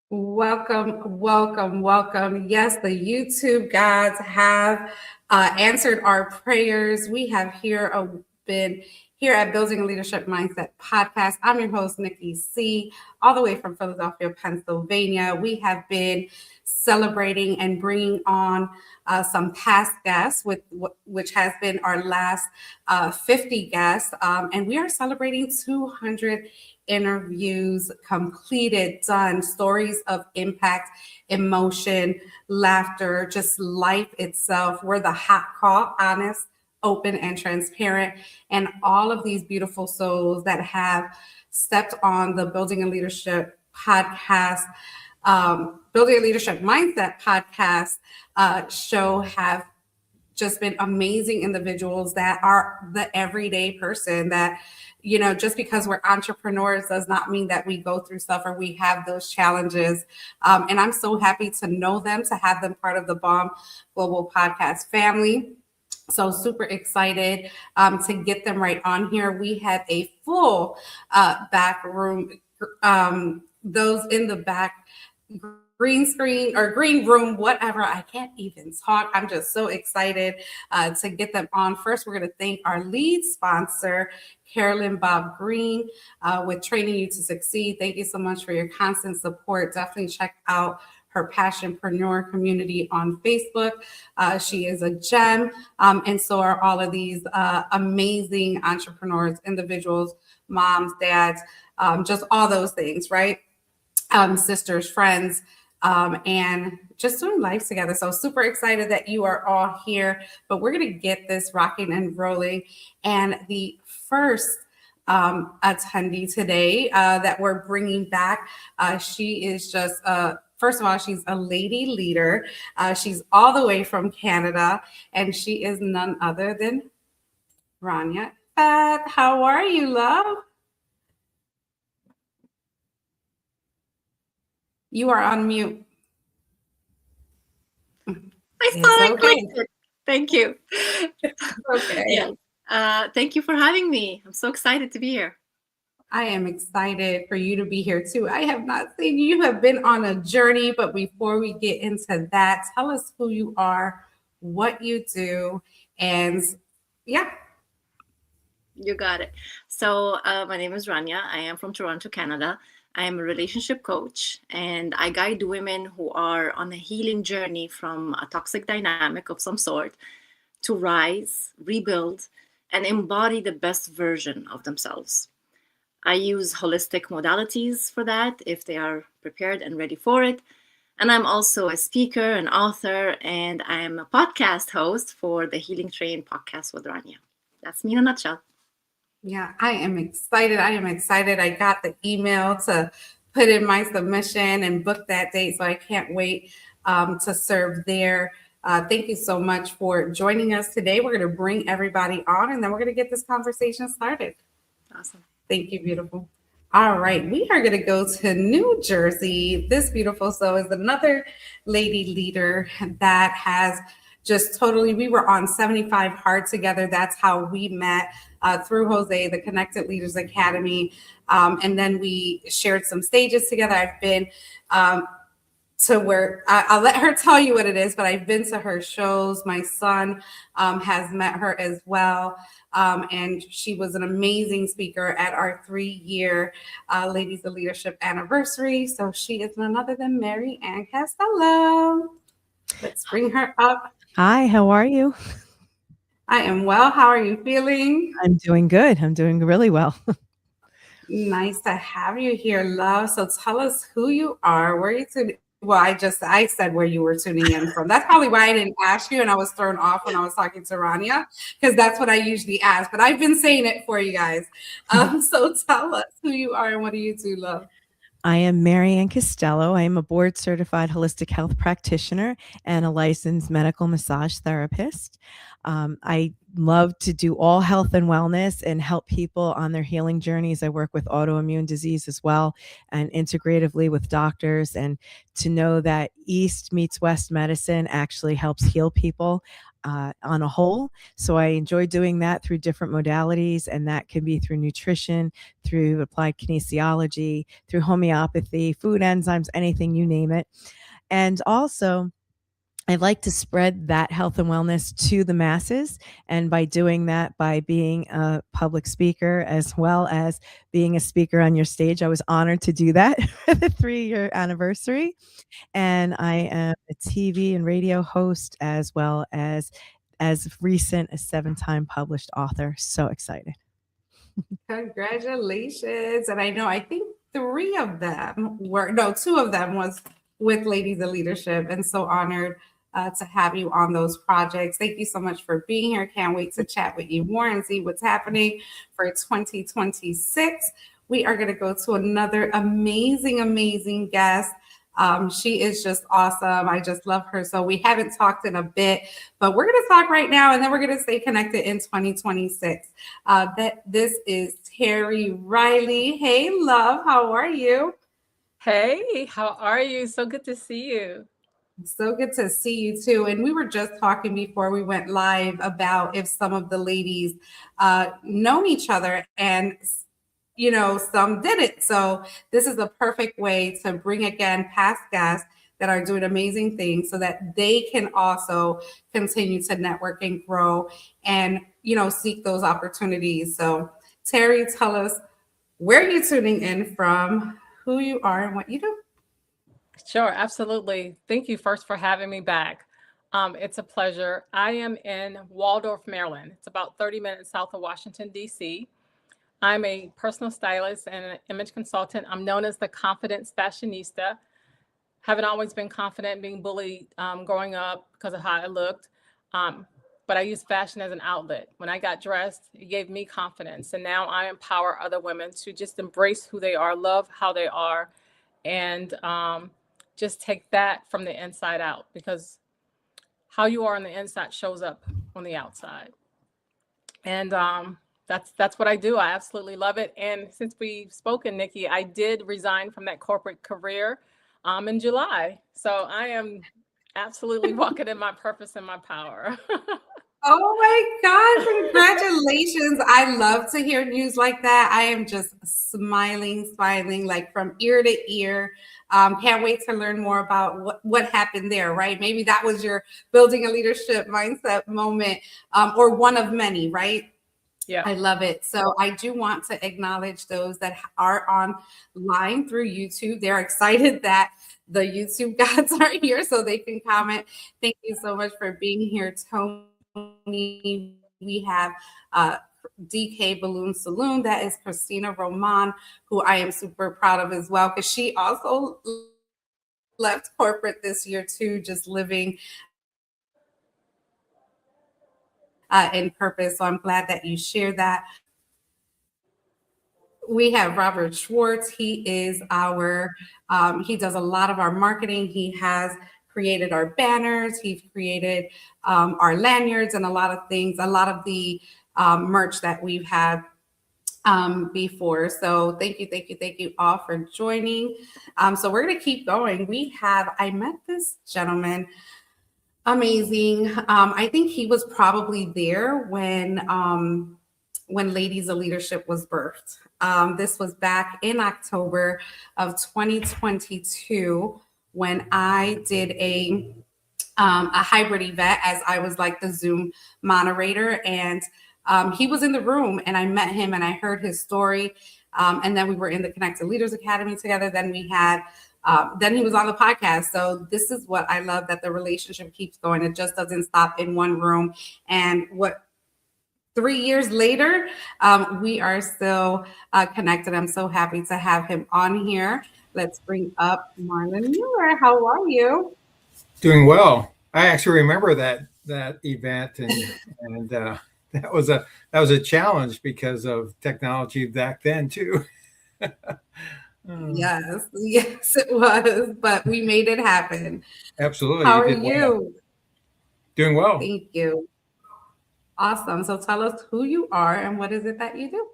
Welcome, welcome, welcome. Yes, the YouTube gods have answered our prayers. We have been here at Building a Leadership Mindset podcast. I'm your host, Nikki C., all the way from Philadelphia, Pennsylvania. We have been celebrating and bringing on some past guests, which has been our last 50 guests. And we are celebrating 200 interviews completed, done, stories of impact, emotion, laughter, just life itself. We're the hot call, honest, open, and transparent. And all of these beautiful souls that have stepped on the Building a Leadership podcast, Building a Leadership Mindset podcast show have just been amazing individuals that are the everyday person that, you know, just because we're entrepreneurs does not mean that we go through stuff or we have those challenges. And I'm so happy to know them, to have them part of the Bomb Global Podcast family. So super excited to get them right on here. We have a full back room, those in the back, green screen or green room, whatever. I can't even talk. I'm just so excited to get them on. First, we're going to thank our lead sponsor, Carolyn Bob Green, with Training You to Succeed. Thank you so much for your constant support. Definitely check out her Passionpreneur community on Facebook. She is a gem, and so are all of these amazing entrepreneurs, individuals, moms, dads, just all those things, right? Sisters, friends, and just doing life together. So super excited that you are all here, but we're going to get this rocking and rolling. And the first attendee today that we're bringing back, she is just, first of all, she's a lady leader. She's all the way from Canada, and she is none other than Rania. How are you, love? You are on mute. I thought I clicked it. Thank you. Okay. Yeah. Thank you for having me. I'm so excited to be here. I am excited for you to be here too. I have not seen you. You have been on a journey, but before we get into that, tell us who you are, what you do, and yeah. You got it. So my name is Rania. I am from Toronto, Canada. I am a relationship coach, and I guide women who are on a healing journey from a toxic dynamic of some sort to rise, rebuild, and embody the best version of themselves. I use holistic modalities for that if they are prepared and ready for it. And I'm also a speaker, an author, and I am a podcast host for the Healing Train podcast with Rania. That's me in a nutshell. Yeah, I am excited. I got the email to put in my submission and book that date. So I can't wait to serve there. Thank you so much for joining us today. We're going to bring everybody on, and then we're going to get this conversation started. Awesome. Thank you, beautiful. All right, we are going to go to New Jersey. This beautiful soul is another lady leader that has just totally, we were on 75 Hard together. That's how we met through Jose, the Connected Leaders Academy. And then we shared some stages together. I've been to where I'll let her tell you what it is, but I've been to her shows. My son has met her as well. And she was an amazing speaker at our 3-year Ladies of Leadership anniversary. So she is none other than Mary Ann Castello. Let's bring her up. Hi, how are you? I am well. How are you feeling? I'm doing good. I'm doing really well. Nice to have you here, love. So tell us who you are, Well, I said where you were tuning in from. That's probably why I didn't ask you, and I was thrown off when I was talking to Rania, because that's what I usually ask. But I've been saying it for you guys. So tell us who you are and what do you two love? I am Marianne Costello. I am a board certified holistic health practitioner and a licensed medical massage therapist. I love to do all health and wellness and help people on their healing journeys. I work with autoimmune disease as well and integratively with doctors. And to know that East meets West medicine actually helps heal people on a whole. So I enjoy doing that through different modalities, and that can be through nutrition, through applied kinesiology, through homeopathy, food enzymes, anything, you name it. And also, I like to spread that health and wellness to the masses. And by doing that, by being a public speaker as well as being a speaker on your stage, I was honored to do that for the 3-year anniversary. And I am a TV and radio host as well as recent a 7-time published author. So excited. Congratulations. And I think 2 of them was with Ladies of Leadership, and so honored to have you on those projects. Thank you so much for being here. Can't wait to chat with you more and see what's happening for 2026. We are going to go to another amazing guest. She is just awesome. I just love her. So we haven't talked in a bit, but we're going to talk right now, and then we're going to stay connected in 2026. This is Terry Riley. Hey, love, how are you? Hey, how are you? So good to see you. So good to see you too. And we were just talking before we went live about if some of the ladies known each other, and some didn't. So this is a perfect way to bring again past guests that are doing amazing things so that they can also continue to network and grow and, seek those opportunities. So Terry, tell us where you're tuning in from, who you are, and what you do. Sure, absolutely. Thank you first for having me back. It's a pleasure. I am in Waldorf, Maryland. It's about 30 minutes south of Washington, D.C. I'm a personal stylist and an image consultant. I'm known as the confidence fashionista. Haven't always been confident, being bullied growing up because of how I looked. But I used fashion as an outlet. When I got dressed, it gave me confidence. And now I empower other women to just embrace who they are, love how they are, and just take that from the inside out, because how you are on the inside shows up on the outside. And that's what I do. I absolutely love it. And since we've spoken, Nikki, I did resign from that corporate career in July. So I am absolutely walking in my purpose and my power. Oh my God, congratulations. I love to hear news like that. I am just smiling like from ear to ear. Can't wait to learn more about what happened there, right? Maybe that was your building a leadership mindset moment, or one of many, right? Yeah. I love it. So I do want to acknowledge those that are online through YouTube. They're excited that the YouTube gods are here so they can comment. Thank you so much for being here, Tony. We have DK Balloon Saloon. That is Christina Roman, who I am super proud of as well, because she also left corporate this year too, just living in purpose. So I'm glad that you share that. We have Robert Schwartz. He is he does a lot of our marketing. He has created our banners. He's created our lanyards and a lot of things, a lot of the merch that we've had before. So thank you all for joining. So we're going to keep going. I met this gentleman, amazing. I think he was probably there when Ladies of Leadership was birthed. This was back in October of 2022 when I did a hybrid event, as I was like the Zoom moderator, and he was in the room, and I met him and I heard his story, and then we were in the Connected Leaders Academy together. Then we had then he was on the podcast. So this is what I love, that the relationship keeps going. It just doesn't stop in one room. And what 3 years later, we are still connected. I'm so happy to have him on here. Let's bring up Marlon Mueller. How are you? Doing well. I actually remember that event, and that was a challenge because of technology back then too. Yes, yes, it was, but we made it happen. Absolutely, How you are did well. you? Doing well. Thank you. Awesome. So tell us who you are and what is it that you do?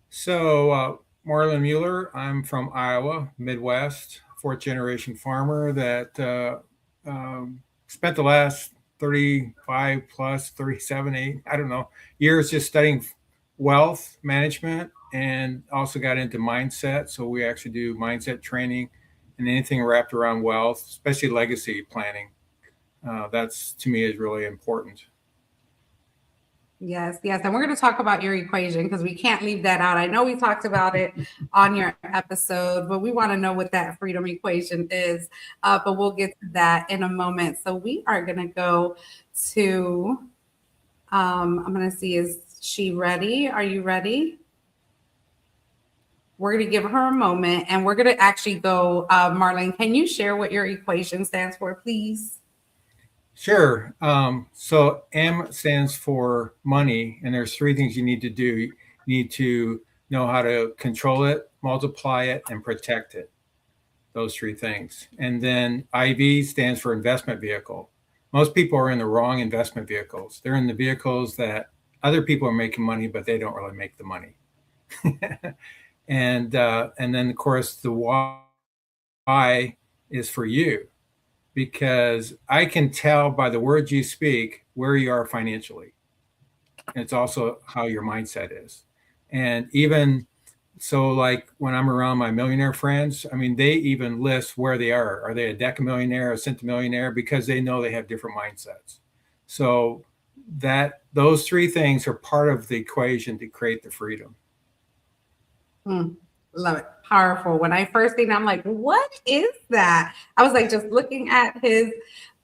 So, Marlon Mueller, I'm from Iowa, Midwest, fourth generation farmer that spent the last 35 plus 37, 8, I don't know, years just studying wealth management and also got into mindset. So we actually do mindset training and anything wrapped around wealth, especially legacy planning. That's to me is really important. Yes, yes. And we're going to talk about your equation because we can't leave that out. I know we talked about it on your episode, but we want to know what that freedom equation is. But we'll get to that in a moment. So we are going to go to, I'm going to see, is she ready? Are you ready? We're going to give her a moment and we're going to actually go, Marlene, can you share what your equation stands for, please? Sure. So M stands for money, and there's three things you need to do. You need to know how to control it, multiply it, and protect it. Those three things. And then IV stands for investment vehicle. Most people are in the wrong investment vehicles. They're in the vehicles that other people are making money, but they don't really make the money. And then of course the Y is for you, because I can tell by the words you speak where you are financially. It's also how your mindset is. And even so, like when I'm around my millionaire friends, I mean, they even list where they are. Are they a decamillionaire, a centimillionaire? Because they know they have different mindsets. So those three things are part of the equation to create the freedom. Love it. Powerful. When I first seen it, I'm like, what is that? I was like, just looking at his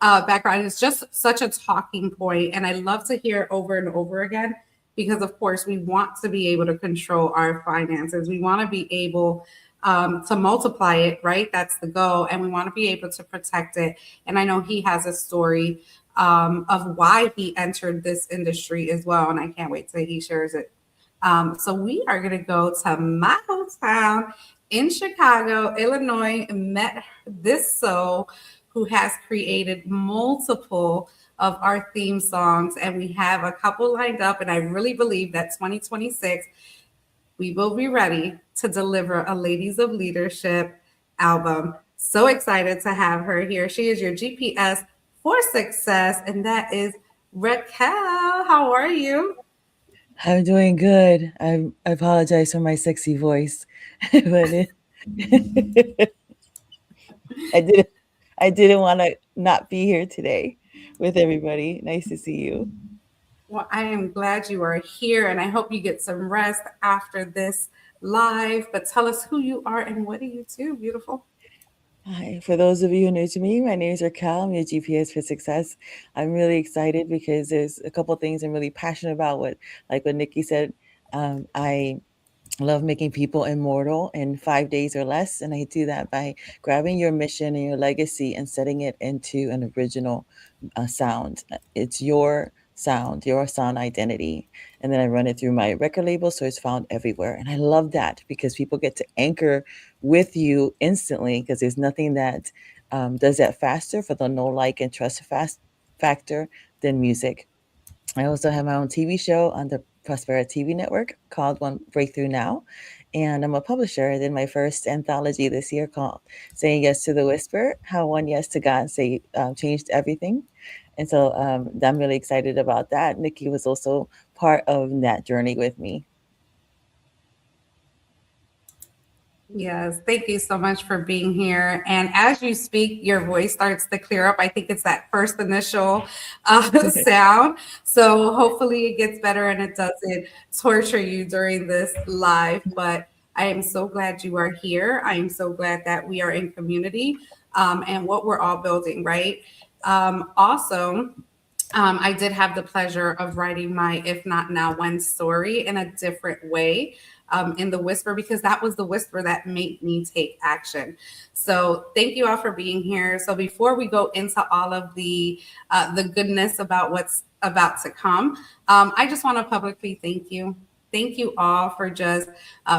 background. It's just such a talking point, and I love to hear it over and over again because, of course, we want to be able to control our finances. We want to be able to multiply it, right? That's the goal, and we want to be able to protect it. And I know he has a story of why he entered this industry as well, and I can't wait till he shares it. So we are going to go to my hometown in Chicago, Illinois, and met this soul who has created multiple of our theme songs. And we have a couple lined up. And I really believe that 2026, we will be ready to deliver a Ladies of Leadership album. So excited to have her here. She is your GPS for success. And that is Raquel. How are you? I'm doing good. I apologize for my sexy voice, but I didn't want to not be here today with everybody. Nice to see you. Well, I am glad you are here, and I hope you get some rest after this live. But tell us who you are and what do you do, beautiful? Hi. For those of you who are new to me, my name is Raquel. I'm your GPS for success. I'm really excited because there's a couple of things I'm really passionate about. What Nikki said, I love making people immortal in 5 days or less. And I do that by grabbing your mission and your legacy and setting it into an original sound. It's your sound identity. And then I run it through my record label, so it's found everywhere. And I love that because people get to anchor with you instantly, because there's nothing that does that faster for the know, like, and trust factor than music. I also have my own TV show on the Prospera TV network called One Breakthrough Now. And I'm a publisher. I did my first anthology this year called Saying Yes to the Whisper, How One Yes to God Changed Everything. And so I'm really excited about that. Nikki was also part of that journey with me. Yes, thank you so much for being here. And as you speak, your voice starts to clear up. I think it's that first initial sound. So hopefully it gets better and it doesn't torture you during this live. But I am so glad you are here. I am so glad that we are in community and what we're all building, right? Also, I did have the pleasure of writing my If Not Now When story in a different way, in the whisper, because that was the whisper that made me take action. So thank you all for being here. So before we go into all of the goodness about what's about to come, I just want to publicly thank you. Thank you all for just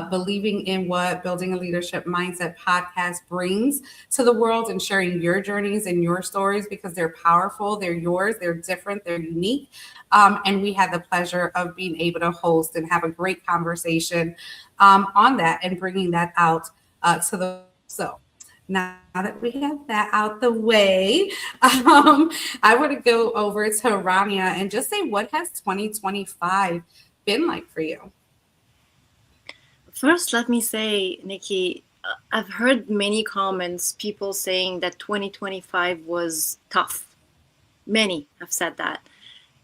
believing in what Building a Leadership Mindset podcast brings to the world and sharing your journeys and your stories, because they're powerful, they're yours, they're different, they're unique. And we had the pleasure of being able to host and have a great conversation on that and bringing that out to the so. Now that we have that out the way, I want to go over to Rania and just say, what has 2025 been like for you? First, let me say, Nikki, I've heard many comments, people saying that 2025 was tough. Many have said that.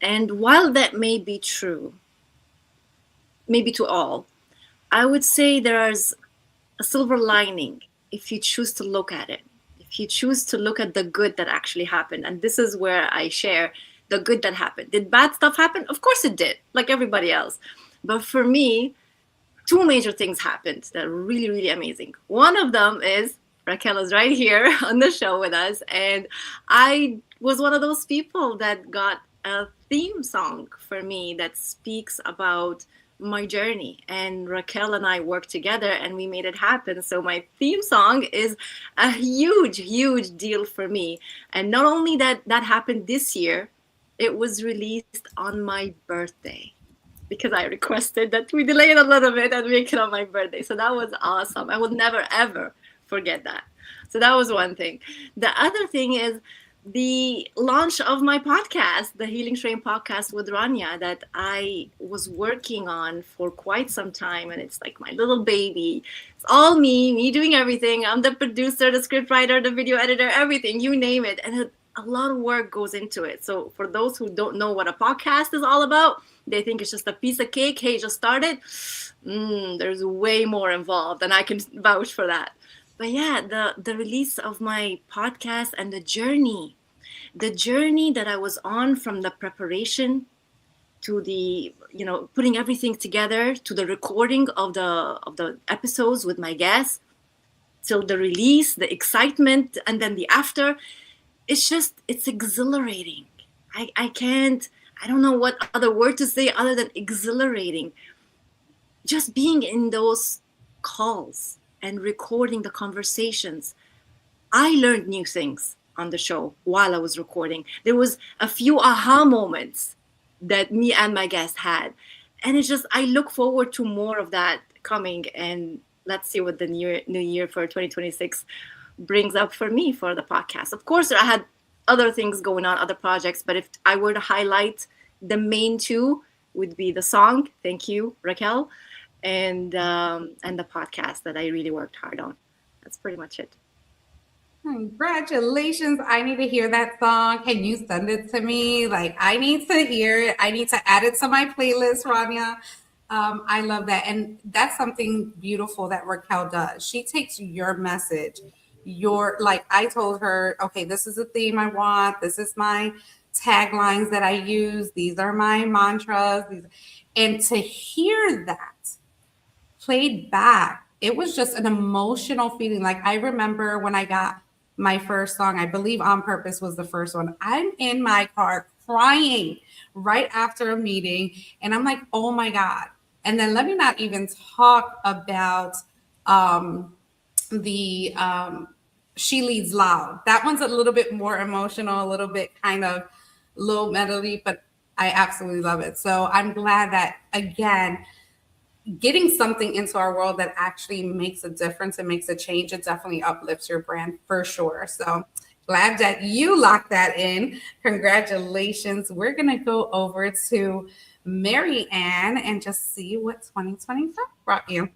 And while that may be true, maybe to all, I would say there's a silver lining if you choose to look at it. If you choose to look at the good that actually happened. And this is where I share the good that happened. Did bad stuff happen? Of course it did, like everybody else. But for me, two major things happened that are really, really amazing. One of them is Raquel is right here on the show with us. And I was one of those people that got a theme song for me that speaks about my journey. And Raquel and I worked together and we made it happen. So my theme song is a huge, huge deal for me. And not only that happened this year, it was released on my birthday, because I requested that we delay it a little bit and make it on my birthday. So that was awesome. I will never, ever forget that. So that was one thing. The other thing is the launch of my podcast, the Healing Train podcast with Rania, that I was working on for quite some time. And it's like my little baby. It's all me doing everything. I'm the producer, the scriptwriter, the video editor, everything, you name it. And a lot of work goes into it. So for those who don't know what a podcast is all about, they think it's just a piece of cake. Hey, just started. There's way more involved, and I can vouch for that. But yeah, the release of my podcast and the journey that I was on, from the preparation to the, putting everything together, to the recording of the episodes with my guests, till the release, the excitement, and then the after. It's exhilarating. I don't know what other word to say other than exhilarating. Just being in those calls and recording the conversations. I learned new things on the show while I was recording. There was a few aha moments that me and my guest had. And I look forward to more of that coming. And let's see what the new year for 2026 brings up for me for the podcast. Of course, I had other things going on, other projects, but if I were to highlight the main two, would be the song, thank you, Raquel, and the podcast that I really worked hard on. That's pretty much it. Congratulations. I need to hear that song. Can you send it to me? Like, I need to hear it. I need to add it to my playlist, Rania. I love that. And that's something beautiful that Raquel does. She takes your message, I told her, okay, this is the theme I want. This is my taglines that I use. These are my mantras. And to hear that played back, it was just an emotional feeling. Like, I remember when I got my first song, I believe On Purpose was the first one. I'm in my car crying right after a meeting. And I'm like, oh my God. And then let me not even talk about She Leads Loud. That one's a little bit more emotional, a little bit kind of low melody, but I absolutely love it. So I'm glad that, again, getting something into our world that actually makes a difference and makes a change, it definitely uplifts your brand for sure. So glad that you locked that in. Congratulations. We're going to go over to Mary Ann and just see what 2025 brought you.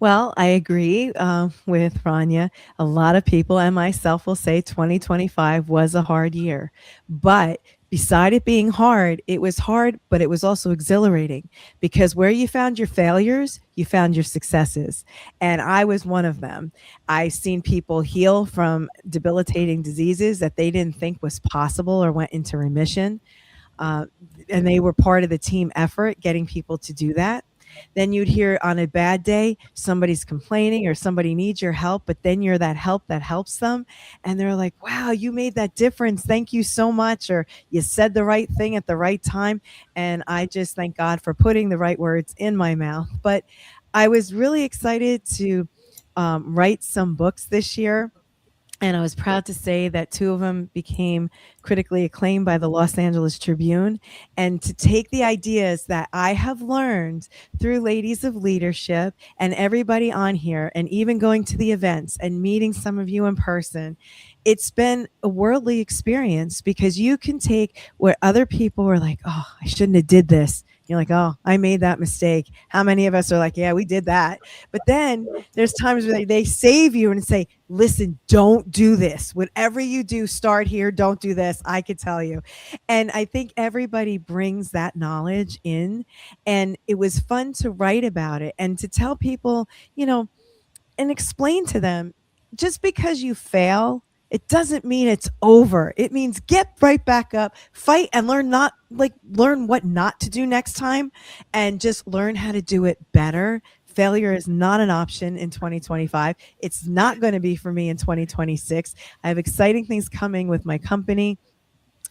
Well, I agree with Rania. A lot of people and myself will say 2025 was a hard year, but beside it being hard, it was hard, but it was also exhilarating, because where you found your failures, you found your successes. And I was one of them. I've seen people heal from debilitating diseases that they didn't think was possible or went into remission. Uh, and they were part of the team effort getting people to do that. Then you'd hear on a bad day, somebody's complaining or somebody needs your help, but then you're that help that helps them. And they're like, wow, you made that difference. Thank you so much. Or you said the right thing at the right time. And I just thank God for putting the right words in my mouth. But I was really excited to write some books this year. And I was proud to say that 2 of them became critically acclaimed by the Los Angeles Tribune. And to take the ideas that I have learned through Ladies of Leadership and everybody on here, and even going to the events and meeting some of you in person, it's been a worldly experience, because you can take where other people were like, oh, I shouldn't have did this. You're like, oh, I made that mistake. How many of us are like, yeah, we did that. But then there's times where they save you and say, listen, don't do this. Whatever you do, start here. Don't do this. I could tell you. And I think everybody brings that knowledge in. And it was fun to write about it and to tell people, and explain to them, just because you fail, it doesn't mean it's over. It means get right back up, fight, and learn what not to do next time, and just learn how to do it better. Failure is not an option in 2025. It's not going to be for me in 2026. I have exciting things coming with my company,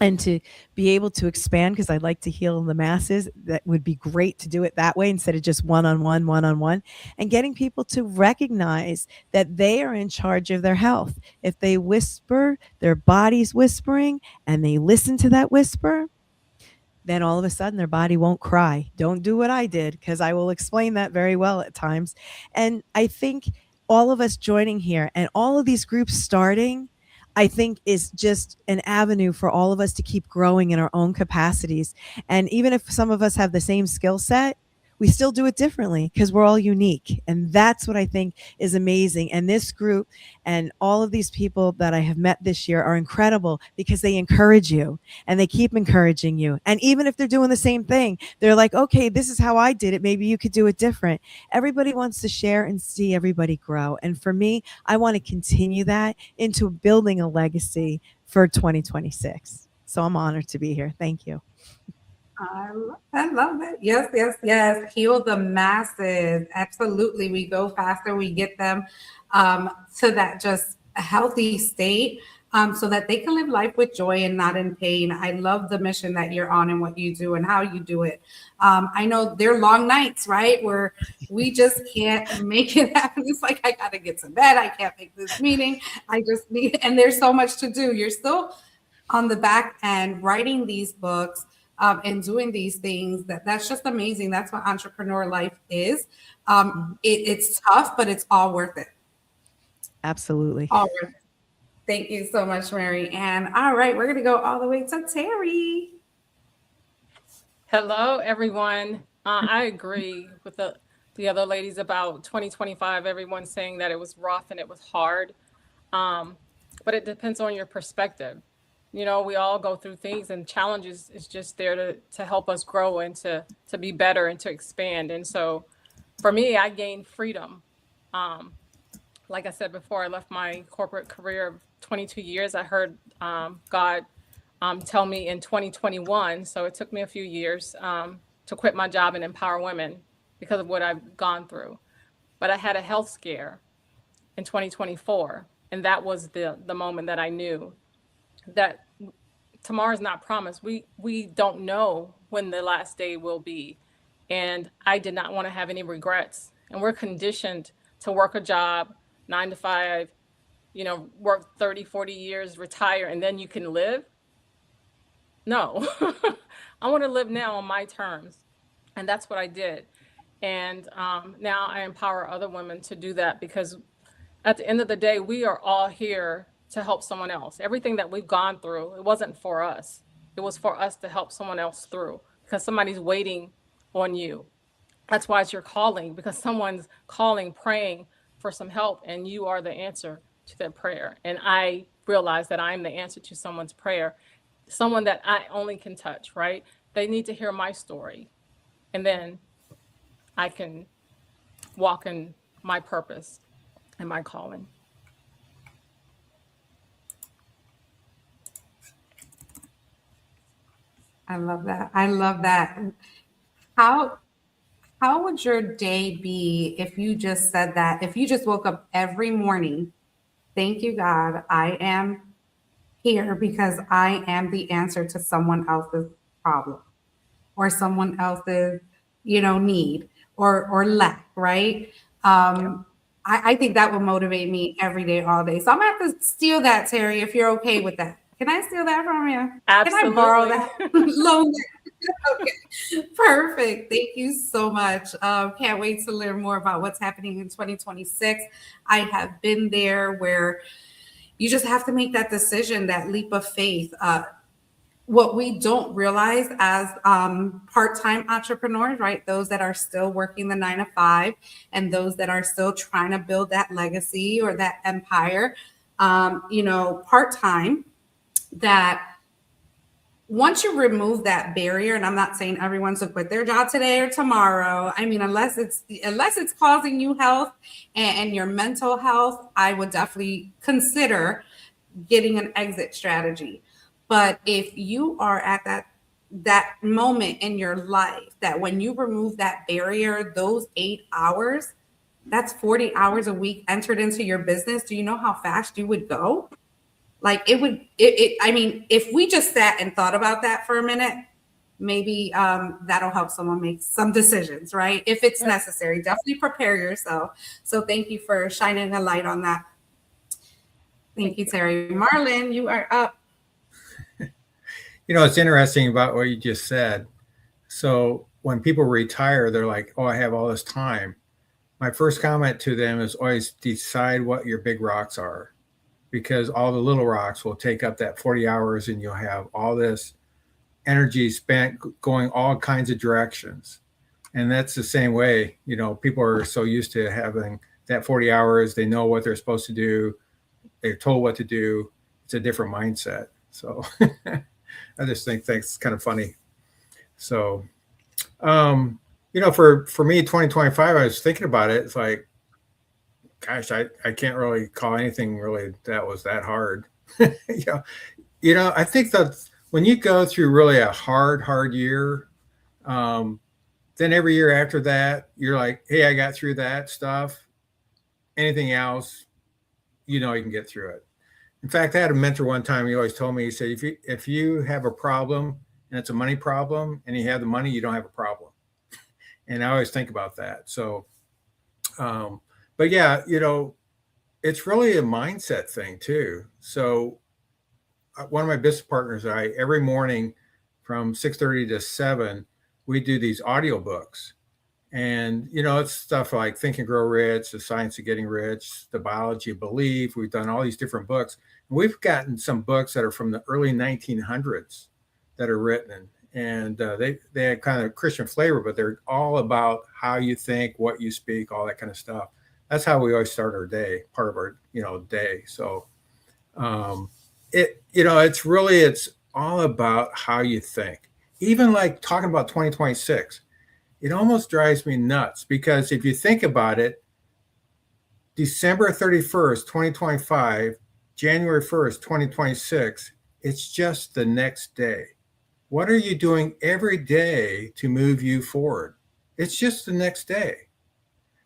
and to be able to expand, because I'd like to heal the masses. That would be great to do it that way instead of just one-on-one, and getting people to recognize that they are in charge of their health. If they whisper, their body's whispering, and they listen to that whisper, then all of a sudden their body won't cry. Don't do what I did, because I will explain that very well at times. And I think all of us joining here and all of these groups starting, I think is just an avenue for all of us to keep growing in our own capacities. And even if some of us have the same skill set, we still do it differently, because we're all unique. And that's what I think is amazing. And this group and all of these people that I have met this year are incredible, because they encourage you and they keep encouraging you. And even if they're doing the same thing, they're like, okay, this is how I did it. Maybe you could do it different. Everybody wants to share and see everybody grow. And for me, I want to continue that into building a legacy for 2026. So I'm honored to be here. Thank you. I love it. Yes, yes, yes. Heal the masses. Absolutely. We go faster. We get them to that just a healthy state, so that they can live life with joy and not in pain. I love the mission that you're on and what you do and how you do it. I know there are long nights, right, where we just can't make it happen. It's like, I got to get to bed. I can't make this meeting. I just need, and there's so much to do. You're still on the back end writing these books, and doing these things. That's just amazing. That's what entrepreneur life is. It's tough, but it's all worth it. Absolutely. All worth it. Thank you so much, Mary Ann. All right, we're going to go all the way to Terry. Hello, everyone. I agree with the other ladies about 2025. Everyone's saying that it was rough and it was hard, but it depends on your perspective. We all go through things, and challenges is just there to help us grow and to be better and to expand. And so for me, I gained freedom. Like I said before, I left my corporate career of 22 years. I heard God tell me in 2021. So it took me a few years to quit my job and empower women because of what I've gone through. But I had a health scare in 2024. And that was the moment that I knew that tomorrow's not promised. We don't know when the last day will be. And I did not want to have any regrets. And we're conditioned to work a job, 9 to 5, work 30, 40 years, retire, and then you can live. No, I want to live now on my terms. And that's what I did. And now I empower other women to do that, because at the end of the day, we are all here to help someone else. Everything that we've gone through, it wasn't for us. It was for us to help someone else through, because somebody's waiting on you. That's why it's your calling, because someone's calling, praying for some help, and you are the answer to their prayer. And I realize that I'm the answer to someone's prayer. someone that I only can touch, right? They need to hear my story. And then I can walk in my purpose and my calling. I love that. I love that. How how would your day be if you just said that? If you just woke up every morning, thank you, God, I am here because I am the answer to someone else's problem or someone else's, need or lack, right? I think that would motivate me every day, all day. So I'm gonna have to steal that, Terry, if you're okay with that. Can I steal that from you? Can I borrow that? Loan that? Okay, perfect. Thank you so much. Can't wait to learn more about what's happening in 2026. I have been there where you just have to make that decision, that leap of faith. What we don't realize as part-time entrepreneurs, right? Those that are still working the 9 to 5 and those that are still trying to build that legacy or that empire, part-time, that once you remove that barrier, and I'm not saying everyone should quit their job today or tomorrow. I mean, unless it's causing you health and your mental health, I would definitely consider getting an exit strategy. But if you are at that moment in your life that when you remove that barrier, those 8 hours, that's 40 hours a week entered into your business. Do you know how fast you would go? Like I mean, if we just sat and thought about that for a minute, maybe that'll help someone make some decisions, right? If it's necessary, definitely prepare yourself. So thank you for shining a light on that. Thank you, Terry. Marlon, you are up. It's interesting about what you just said. So when people retire, they're like, oh, I have all this time. My first comment to them is always decide what your big rocks are, because all the little rocks will take up that 40 hours and you'll have all this energy spent going all kinds of directions. And that's the same way, people are so used to having that 40 hours. They know what they're supposed to do. They're told what to do. It's a different mindset. So I just think that's kind of funny. So, for me, 2025, I was thinking about it. It's like, gosh, I can't really call anything really that was that hard. I think that when you go through really a hard year, then every year after that, you're like, hey, I got through that stuff. Anything else, you can get through it. In fact, I had a mentor one time. He always told me, he said, if you have a problem and it's a money problem and you have the money, you don't have a problem. And I always think about that. So, but yeah, it's really a mindset thing too. So one of my business partners and I, every morning from 6:30 to 7, we do these audio books. And, it's stuff like Think and Grow Rich, The Science of Getting Rich, The Biology of Belief. We've done all these different books. And we've gotten some books that are from the early 1900s that are written. And they have kind of Christian flavor, but they're all about how you think, what you speak, all that kind of stuff. That's how we always start our day, part of our, day. So it's all about how you think. Even like talking about 2026. It almost drives me nuts because if you think about it, December 31st, 2025, January 1st, 2026, it's just the next day. What are you doing every day to move you forward? It's just the next day.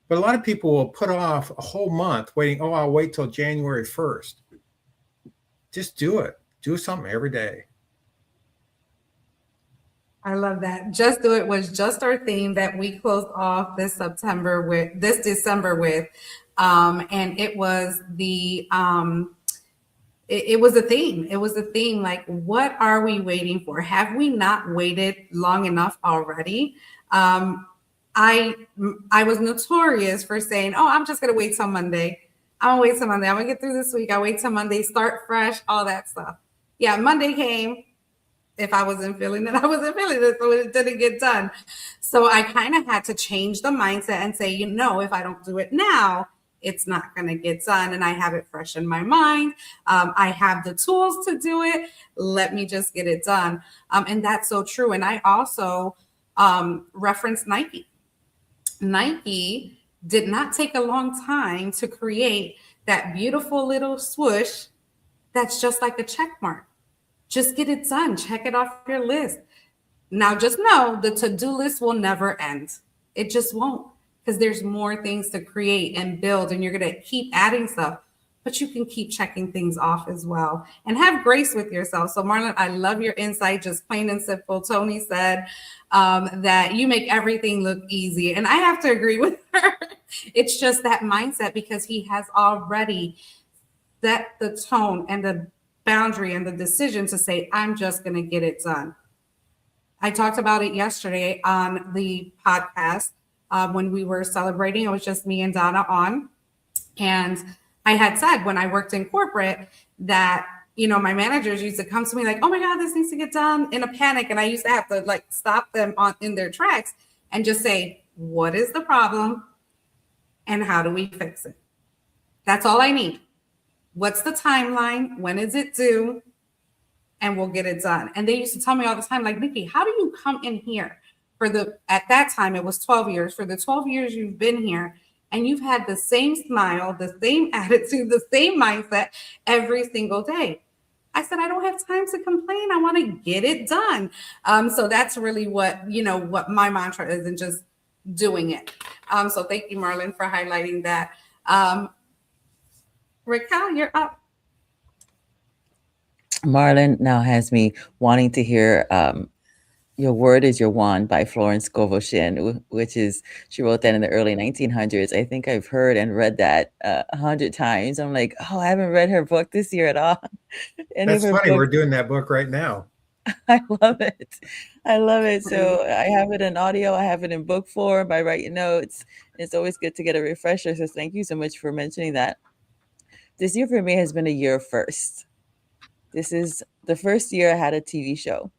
But a lot of people will put off a whole month waiting. Oh, I'll wait till January 1st. Just do it. Do something every day. I love that. Just Do It was just our theme that we closed off this December with. And it was it was a theme. It was a theme like, what are we waiting for? Have we not waited long enough already? I was notorious for saying, oh, I'm just going to wait till Monday. I'm going to wait till Monday. I'm going to get through this week. I'll wait till Monday, start fresh, all that stuff. Yeah, Monday came. If I wasn't feeling it, I wasn't feeling it, so it didn't get done. So I kind of had to change the mindset and say, if I don't do it now, it's not going to get done. And I have it fresh in my mind. I have the tools to do it. Let me just get it done. And that's so true. And I also referenced Nike. Nike did not take a long time to create that beautiful little swoosh that's just like a check mark. Just get it done. Check it off your list. Now, just know the to-do list will never end. It just won't, because there's more things to create and build, and you're going to keep adding stuff, but you can keep checking things off as well and have grace with yourself. So, Marlon, I love your insight, just plain and simple. Tony said that you make everything look easy, and I have to agree with her. It's just that mindset, because he has already set the tone and the boundary and the decision to say, I'm just going to get it done. I talked about it yesterday on the podcast when we were celebrating. It was just me and Donna on. And I had said when I worked in corporate that, you know, my managers used to come to me like, oh my God, this needs to get done, in a panic. And I used to have to like stop them in their tracks and just say, what is the problem and how do we fix it? That's all I need. What's the timeline? When is it due? And we'll get it done. And they used to tell me all the time, like, Nikki, how do you come in here at that time, it was 12 years, for the 12 years you've been here, and you've had the same smile, the same attitude, the same mindset every single day. I said, I don't have time to complain. I want to get it done. So that's really what my mantra is, and just doing it. So thank you, Marlon, for highlighting that. Raquel, you're up. Marlon now has me wanting to hear Your Word is Your Wand by Florence Scovel Shinn, which is, she wrote that in the early 1900s. I think I've heard and read that 100 times. I'm like, oh, I haven't read her book this year at all. That's funny. We're doing that book right now. I love it. I love it. So I have it in audio. I have it in book form. I write notes. It's always good to get a refresher. So thank you so much for mentioning that. This year for me has been a year of first. This is the first year I had a TV show.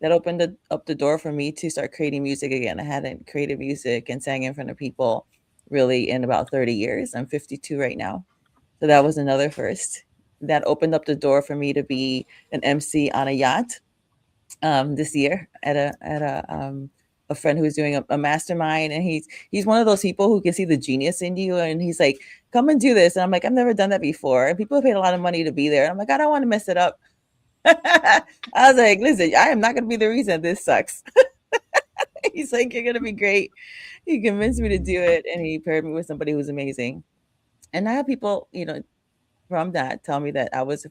That opened up the door for me to start creating music again. I hadn't created music and sang in front of people really in about 30 years. I'm 52 right now. So that was another first. That opened up the door for me to be an MC on a yacht this year at a friend who's doing a mastermind. And he's one of those people who can see the genius in you. And he's like, come and do this. And I'm like, I've never done that before. And people have paid a lot of money to be there. And I'm like, I don't want to mess it up. I was like, listen, I am not going to be the reason this sucks. He's like, you're going to be great. He convinced me to do it. And he paired me with somebody who's amazing. And I have people, from that tell me that I was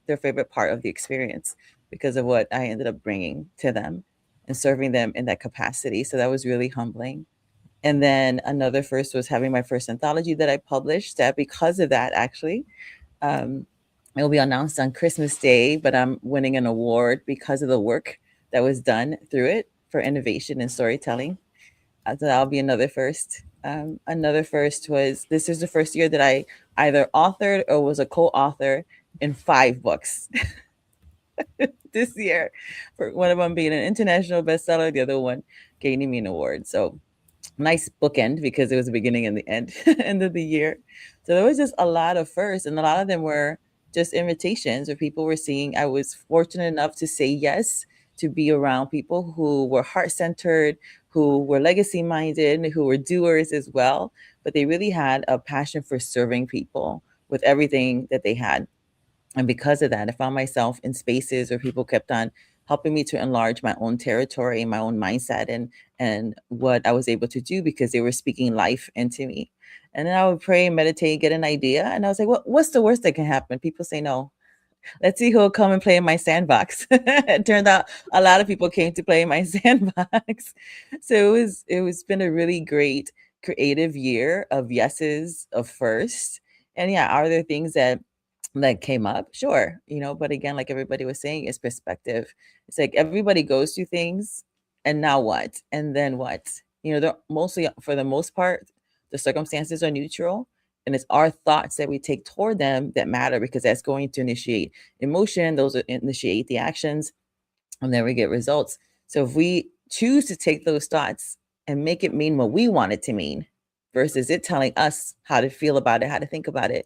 their favorite part of the experience because of what I ended up bringing to them and serving them in that capacity. So that was really humbling. And then another first was having my first anthology that I published, that because of that, actually, it will be announced on Christmas Day, but I'm winning an award because of the work that was done through it for innovation and storytelling. So that'll be another first. Another first was, this is the first year that I either authored or was a co-author in 5 books this year. For one of them being an international bestseller, the other one gaining me an award. So nice bookend, because it was the beginning and the end of the year. So there was just a lot of firsts, and a lot of them were just invitations where people were seeing. I was fortunate enough to say yes to be around people who were heart-centered, who were legacy-minded, who were doers as well, but they really had a passion for serving people with everything that they had. And because of that, I found myself in spaces where people kept on helping me to enlarge my own territory, my own mindset, and what I was able to do, because they were speaking life into me. And then I would pray and meditate, get an idea. And I was like, what's the worst that can happen? People say no. Let's see who'll come and play in my sandbox. It turned out a lot of people came to play in my sandbox. So it was been a really great creative year of yeses, of first. And yeah, are there things that came up? Sure. But again, like everybody was saying, it's perspective. It's like everybody goes through things, and now what? And then what? They're mostly, for the most part, the circumstances are neutral. And it's our thoughts that we take toward them that matter, because that's going to initiate emotion. Those initiate the actions, and then we get results. So if we choose to take those thoughts and make it mean what we want it to mean, versus it telling us how to feel about it, how to think about it,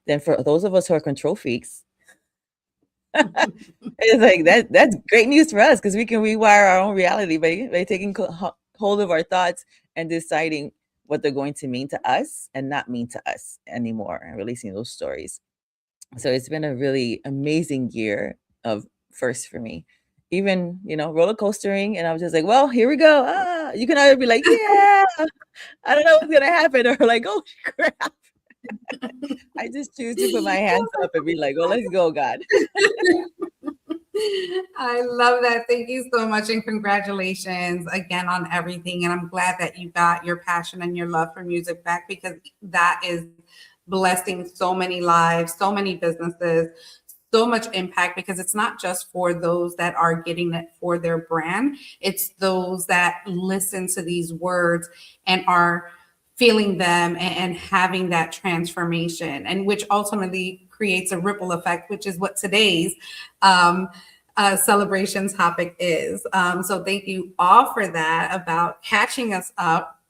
then for those of us who are control freaks, it's like that's great news for us because we can rewire our own reality by taking hold of our thoughts and deciding what they're going to mean to us and not mean to us anymore, and releasing those stories. So it's been a really amazing year of firsts for me. Even, roller coastering, and I was just like, well, here we go. You can either be like, yeah, I don't know what's gonna happen, or like, oh crap. I just choose to put my hands up and be like, oh, let's go, God. I love that. Thank you so much. And congratulations again on everything. And I'm glad that you got your passion and your love for music back, because that is blessing so many lives, so many businesses, so much impact, because it's not just for those that are getting it for their brand. It's those that listen to these words and are feeling them and having that transformation, and which ultimately creates a ripple effect, which is what today's celebration topic is. So thank you all for that, about catching us up.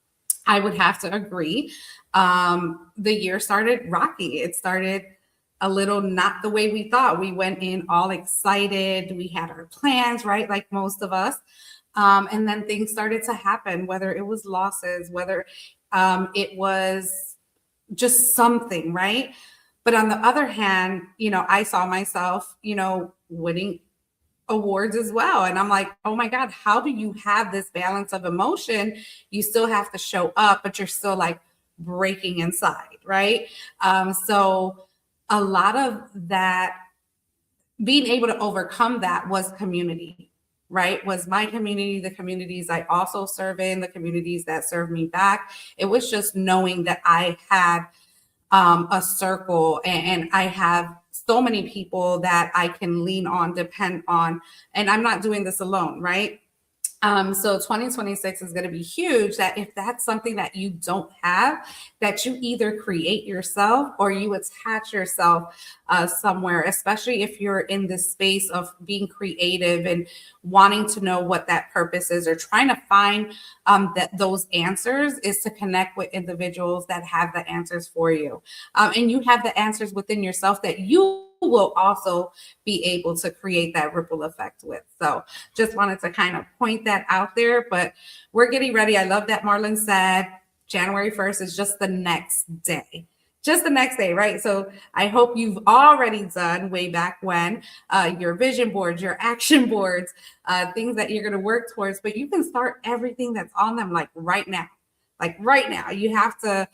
I would have to agree. The year started rocky. It started a little not the way we thought. We went in all excited. We had our plans, right? Like most of us. And then things started to happen, whether it was losses, whether it was just something, right? But on the other hand, I saw myself, winning awards as well. And I'm like, oh my God, how do you have this balance of emotion? You still have to show up, but you're still like breaking inside, right? So a lot of that, being able to overcome that, was community, right? Was my community, the communities I also serve in, the communities that serve me back. It was just knowing that I had a circle, and I have so many people that I can lean on, depend on, and I'm not doing this alone, right? So 2026 is going to be huge. That if that's something that you don't have, that you either create yourself or you attach yourself somewhere, especially if you're in this space of being creative and wanting to know what that purpose is, or trying to find that those answers, is to connect with individuals that have the answers for you. And you have the answers within yourself that you will also be able to create that ripple effect with. So just wanted to kind of point that out there, but we're getting ready. I love that Marlon said January 1st is just the next day. Just the next day, right? So I hope you've already done way back when your vision boards, your action boards, things that you're going to work towards, but you can start everything that's on them like right now. Like right now, you have to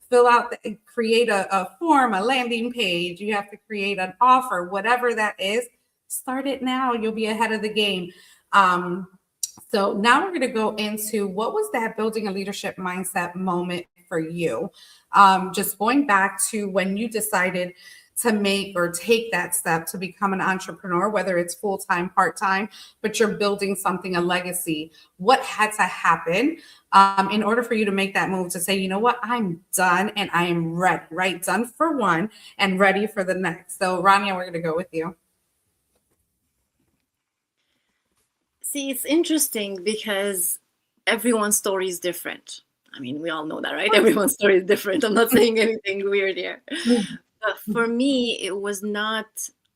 fill out, create a form, a landing page. You have to create an offer, whatever that is. Start it now. You'll be ahead of the game. So now we're going to go into, what was that building a leadership mindset moment for you? Just going back to when you decided to make or take that step to become an entrepreneur, whether it's full-time, part-time, but you're building something, a legacy. What had to happen in order for you to make that move to say, you know what, I'm done and I am ready, right? Done for one and ready for the next. So Rania, we're going to go with you. See, it's interesting because everyone's story is different. I mean, we all know that, right? Everyone's story is different. I'm not saying anything weird here. But for me, it was not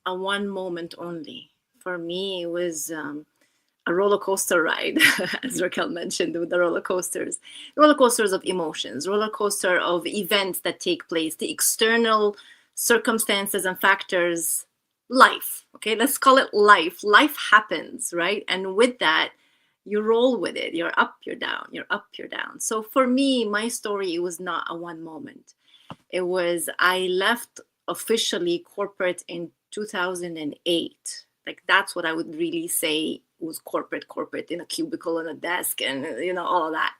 a one moment only. For me, it was a roller coaster ride, as Raquel mentioned, with the roller coasters of emotions, roller coaster of events that take place, the external circumstances and factors, life. Okay, let's call it life. Life happens, right? And with that, you roll with it. You're up, you're down, you're up, you're down. So for me, my story, it was not a one moment. It was, I left officially corporate in 2008. Like, that's what I would really say was corporate in a cubicle on a desk and, all of that.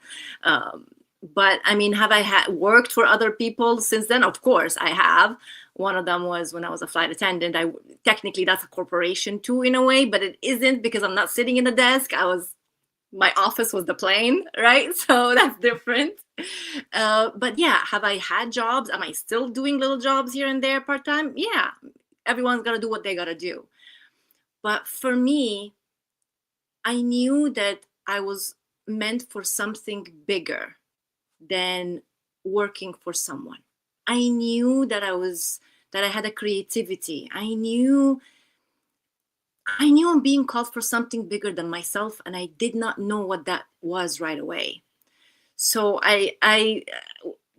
But I mean, have I worked for other people since then? Of course I have. One of them was when I was a flight attendant. Technically that's a corporation too, in a way, but it isn't, because I'm not sitting in the desk. My office was the plane, right? So that's different. But yeah, have I had jobs? Am I still doing little jobs here and there part-time? Yeah, everyone's got to do what they got to do. But for me, I knew that I was meant for something bigger than working for someone. I knew that I had a creativity. I knew I'm being called for something bigger than myself, and I did not know what that was right away. So I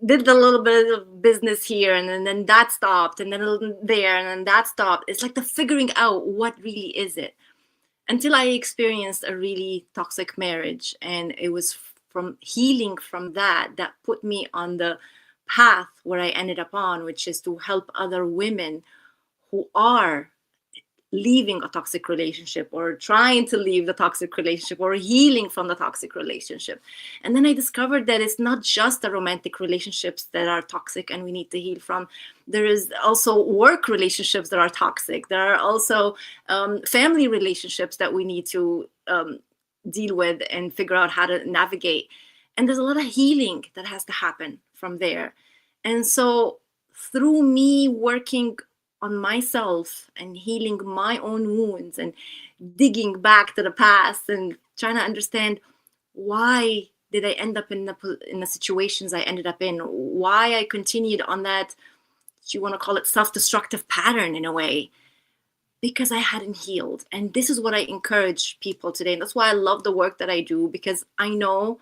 did a little bit of business here, and then that stopped, and then a little there, and then that stopped. It's like the figuring out what really is it, until I experienced a really toxic marriage, and it was from healing from that put me on the path where I ended up on, which is to help other women who are leaving a toxic relationship, or trying to leave the toxic relationship, or healing from the toxic relationship. And then I discovered that it's not just the romantic relationships that are toxic and we need to heal from. There is also work relationships that are toxic. There are also family relationships that we need to deal with and figure out how to navigate. And there's a lot of healing that has to happen from there. And so through me working on myself and healing my own wounds and digging back to the past and trying to understand, why did I end up in the situations I ended up in? Why I continued on that, you want to call it self-destructive pattern in a way, because I hadn't healed. And this is what I encourage people today. And that's why I love the work that I do, because I know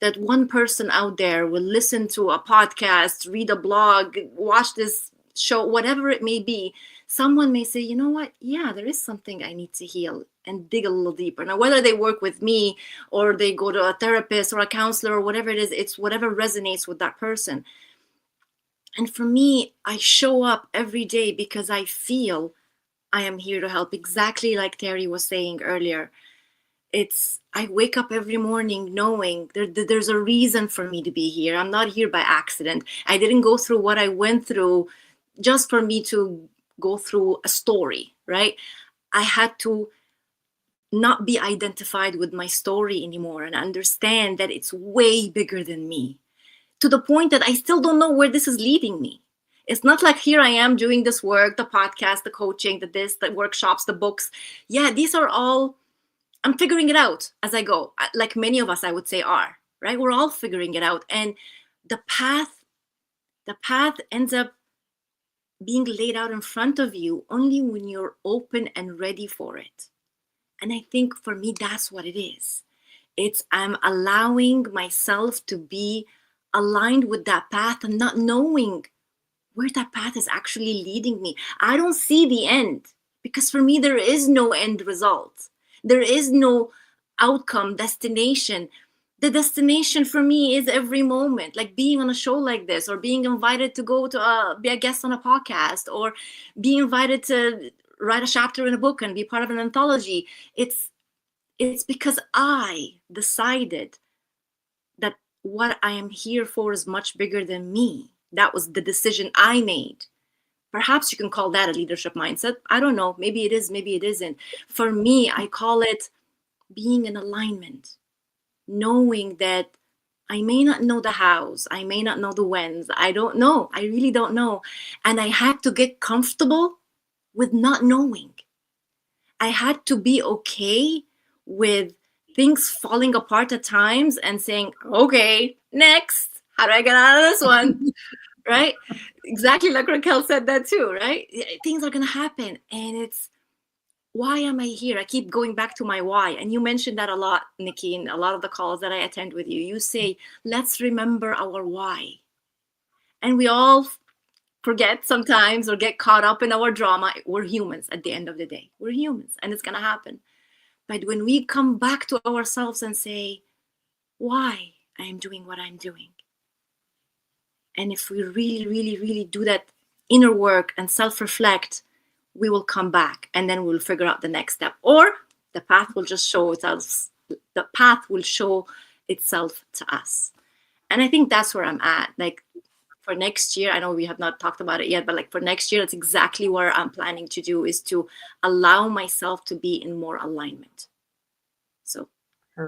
that one person out there will listen to a podcast, read a blog, watch this show, whatever it may be. Someone may say, you know what? Yeah, there is something I need to heal, and dig a little deeper. Now, whether they work with me or they go to a therapist or a counselor or whatever it is, it's whatever resonates with that person. And for me, I show up every day because I feel I am here to help, exactly like Terry was saying earlier. I wake up every morning knowing there's a reason for me to be here. I'm not here by accident. I didn't go through what I went through just for me to go through a story, right? I had to not be identified with my story anymore and understand that it's way bigger than me, to the point that I still don't know where this is leading me. It's not like here I am doing this work, the podcast, the coaching, the workshops, the books. Yeah, these are all, I'm figuring it out as I go, like many of us, I would say, are, right? We're all figuring it out. And the path ends up being laid out in front of you only when you're open and ready for it. And I think for me, that's what it is. I'm allowing myself to be aligned with that path and not knowing where that path is actually leading me. I don't see the end, because for me, there is no end result. There is no outcome, destination. The destination for me is every moment, like being on a show like this, or being invited to go to be a guest on a podcast, or being invited to write a chapter in a book and be part of an anthology. It's because I decided that what I am here for is much bigger than me. That was the decision I made. Perhaps you can call that a leadership mindset. I don't know. Maybe it is, maybe it isn't. For me, I call it being in alignment, knowing that I may not know the hows, I may not know the whens. I don't know. I really don't know. And I had to get comfortable with not knowing. I had to be okay with things falling apart at times and saying, okay, next, how do I get out of this one? Right? Exactly like Raquel said that too, right? Things are going to happen. And it's, why am I here? I keep going back to my why. And you mentioned that a lot, Nikki, in a lot of the calls that I attend with you. You say, let's remember our why. And we all forget sometimes, or get caught up in our drama. We're humans at the end of the day. We're humans, and it's going to happen. But when we come back to ourselves and say, why I am doing what I'm doing. And if we really, really, really do that inner work and self-reflect, we will come back, and then we'll figure out the next step. Or the path will just show itself. The path will show itself to us. And I think that's where I'm at. Like for next year, I know we have not talked about it yet, but like for next year, that's exactly what I'm planning to do, is to allow myself to be in more alignment. So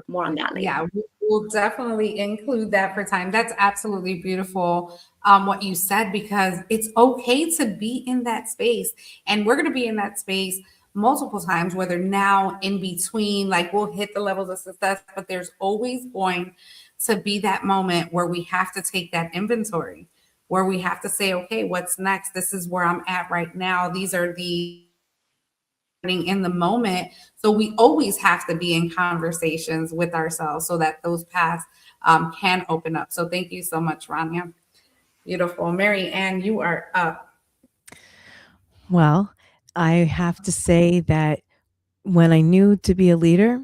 more on that later. Yeah, we'll definitely include that for time. That's absolutely beautiful, what you said, because it's okay to be in that space. And we're going to be in that space multiple times, whether now, in between, like we'll hit the levels of success, but there's always going to be that moment where we have to take that inventory, where we have to say, okay, what's next? This is where I'm at right now. These are the in the moment. So we always have to be in conversations with ourselves so that those paths can open up. So thank you so much, Rania. Beautiful. Mary Ann, you are up. Well, I have to say that when I knew to be a leader,